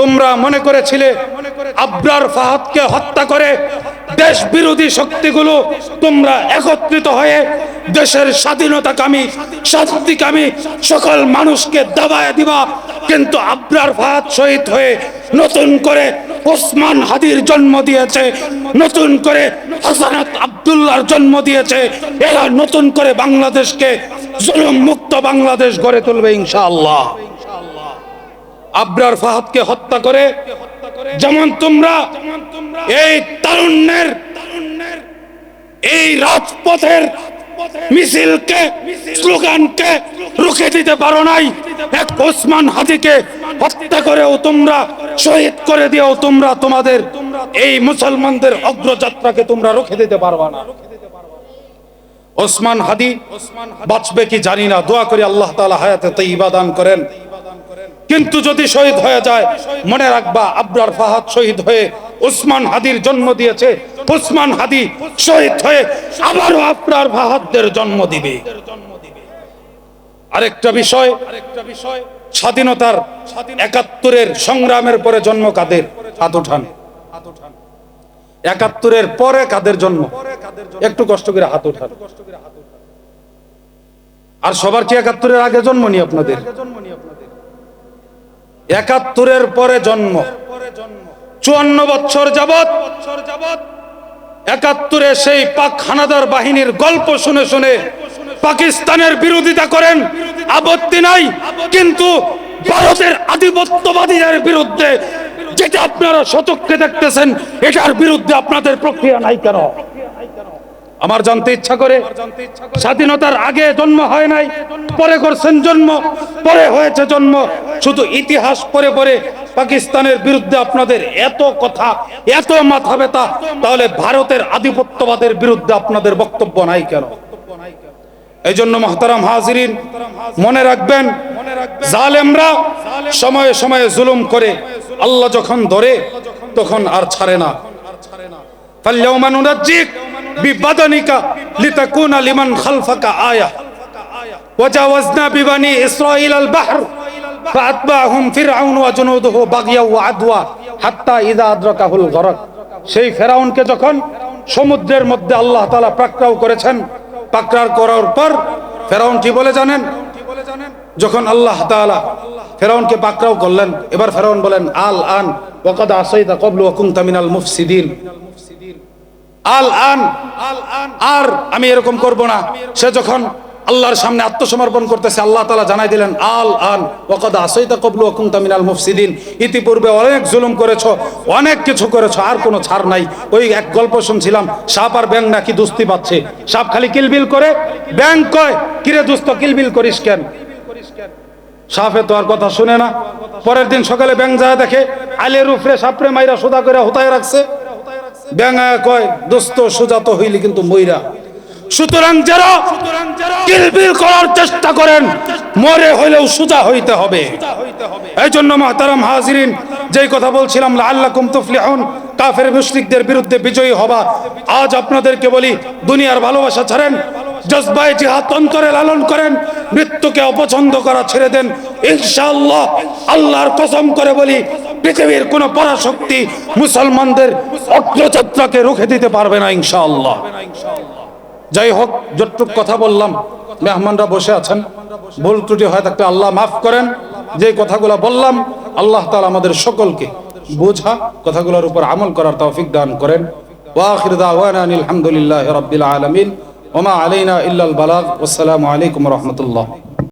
তোমরা মনে করেছিলে আবরার ফাহাদকে হত্যা করে দেশ বিরোধী শক্তিগুলো তোমরা একত্রিত হয়ে দেশের স্বাধীনতাকামী, শান্তিকামী সকল মানুষকে দাবায় দিবা। কিন্তু আবরার ফাহাদ শহীদ হয়ে নতুন করে ওসমান হাদির জন্ম দিয়েছে, নতুন করে হাসানাত আব্দুল্লাহর জন্ম দিয়েছে। এরা নতুন করে বাংলাদেশকে জুলুম মুক্ত বাংলাদেশ গড়ে তুলবে ইনশাআল্লাহ। আবরার ফাহাদকে হত্যা করে যেমন তোমরা এই তারুণ্যের, এই রাজপথের মিছিলকে, স্লোগানকে রুখে দিতে পারো নাই, এক ওসমান হাদিকে হত্যা করেও তোমরা, শহীদ করে দিয়েও তোমরা তোমাদের এই মুসলমানদের অগ্রযাত্রাকে তোমরা রুখে দিতে পারবা না। ওসমান হাদি বাঁচবে কি জানি না, দোয়া করি আল্লাহ তাআলা হায়াতে তাইয়্যিবা দান করেন। কিন্তু যদি শহীদ হয়ে যায়, মনে রাখবা আবরার ফাহাদ শহীদ হয়ে ওসমান হাদির জন্ম দিয়েছে, ওসমান হাদি শহীদ হয়ে আবারও আবরার ফাহাদদের জন্ম দিবে। আরেকটা বিষয়, স্বাধীনতার ৭১-এর সংগ্রামের পরে জন্ম কাদের? হাত উঠান। ৭১-এর পরে কাদের জন্ম? একটু কষ্ট করে হাত উঠান। আর সবার কি ৭১-এর আগে জন্ম নি আপনাদের? ৭১-এর পরে জন্ম। ৫৪ বছর যাবত ৭১-এ সেই পাক হানাদার বাহিনীর গল্প শুনে শুনে পাকিস্তানের বিরোধিতা করেন, আপত্তি নাই। কিন্তু ভারতের আধিপত্যবাদীদের বিরুদ্ধে যেটা আপনারা শতককে দেখতেছেন, এটার বিরুদ্ধে আপনাদের প্রক্রিয়া নাই কেন? আমার জানতে ইচ্ছা করে। স্বাধীনতার আগে জন্ম হয় নাই, পরে করছেন জন্ম, পরে হয়েছে জন্ম। শুধু ইতিহাস পড়ে পড়ে পাকিস্তানের বিরুদ্ধে আপনাদের এত কথা, এত মাথা ব্যথা, তাহলে ভারতের আধিপত্যবাদের বিরুদ্ধে আপনাদের বক্তব্য নাই কেন? এই জন্য মুহতারাম হাজিরিন, মনে রাখবেন, জালেমরা সময়ে সময়ে জুলুম করে, আল্লাহ যখন ধরে তখন আর ছাড়ে না। ফাল্যাউমা নুনাজ্জিক বিবাদানিকা লিতাকুনা লিমান খালফাকা আয়া ওয়াজাওয়াজনা বিবানি ইসরাঈল আল বাহর ফাআতবাহুম ফিরআউন ওয়া জুনুদুহু বাগিয়া ওয়া আদওয়া হাত্তা ইযা আদরাকাহুল গরক। সেই ফেরাউনকে যখন সমুদ্রের মধ্যে আল্লাহ তাআলা পাকড়াও করেছেন, পাকড়াও করার পর ফেরাউন কি বলে জানেন? যখন আল্লাহ তাআলা ফেরাউনকে পাকড়াও করলেন, এবার ফেরাউন বলেন আল আন ওয়া কাদ আসাইতা ক্বাবলু ওয়া কুনতা মিনাল মুফসিদিন। আল আন, আর আমি এরকম করব না। সে যখন আল্লাহর সামনে আত্মসমর্পণ করতেছে, আল্লাহ তাআলা জানাই দিলেন আল আন ওয়া কাদ আসাইতা ক্বাবলু ওয়া কুনতা মিনাল মুফসিদিন। ইতিপূর্বে অনেক জুলুম করেছো, অনেক কিছু করেছো, আর কোনো ছাড় নাই। ওই এক গল্প শুনছিলাম, সাপ আর ব্যাঙ নাকি দুস্তি পাচ্ছে। সাপ খালি কিলবিল করে, ব্যাঙ কয় কিরে দোস্ত কিলবিল করিস কেন? সাপে তো আর কথা শুনে না। পরের দিন সকালে ব্যাঙ যায় দেখে আলের উপরে সাপরে মাইরা সোজা করে হোতায় রাখছে। ব্যাঙা কয় দোস্ত সোজা তো হইলি কিন্তু মইরা। সুতরাং যারা কিলবিল করার চেষ্টা করেন, মরে হইলেও সোজা হইতে হবে। এই জন্য মুহতারাম হাজিরিন, যেই কথা বলছিলাম লাআল্লাকুম তুফলিহুন, কাফের মুশরিকদের বিরুদ্ধে বিজয়ী হবা। আজ আপনাদেরকে বলি, দুনিয়ার ভালোবাসা ছাড়েন, জজবায়ে জিহাদ অন্তরে লালন করেন, মৃত্যুকে অপছন্দ করা ছেড়ে দেন। ইনশাআল্লাহ, আল্লাহর কসম করে বলি, পৃথিবীর কোনো পরাশক্তি মুসলমানদের অগ্রযাত্রাকে রুখে দিতে পারবে না ইনশাআল্লাহ। যাই হোক, যতটুকু কথা বললাম, মেহমানরা বসে আছেন, ভুল ত্রুটি হয় থাকলে আল্লাহ মাফ করেন। যে কথাগুলো বললাম, আল্লাহ তাআলা আমাদের সকলকে বোঝা কথাগুলোর উপর আমল করার তৌফিক দান করেন। ওয়া আখির দাওয়ানা আলহামদুলিল্লাহি রাব্বিল আলামিন ওয়া মা আলাইনা ইল্লাল বালাগ। ওয়াসসালামু আলাইকুম ওয়া রাহমাতুল্লাহ।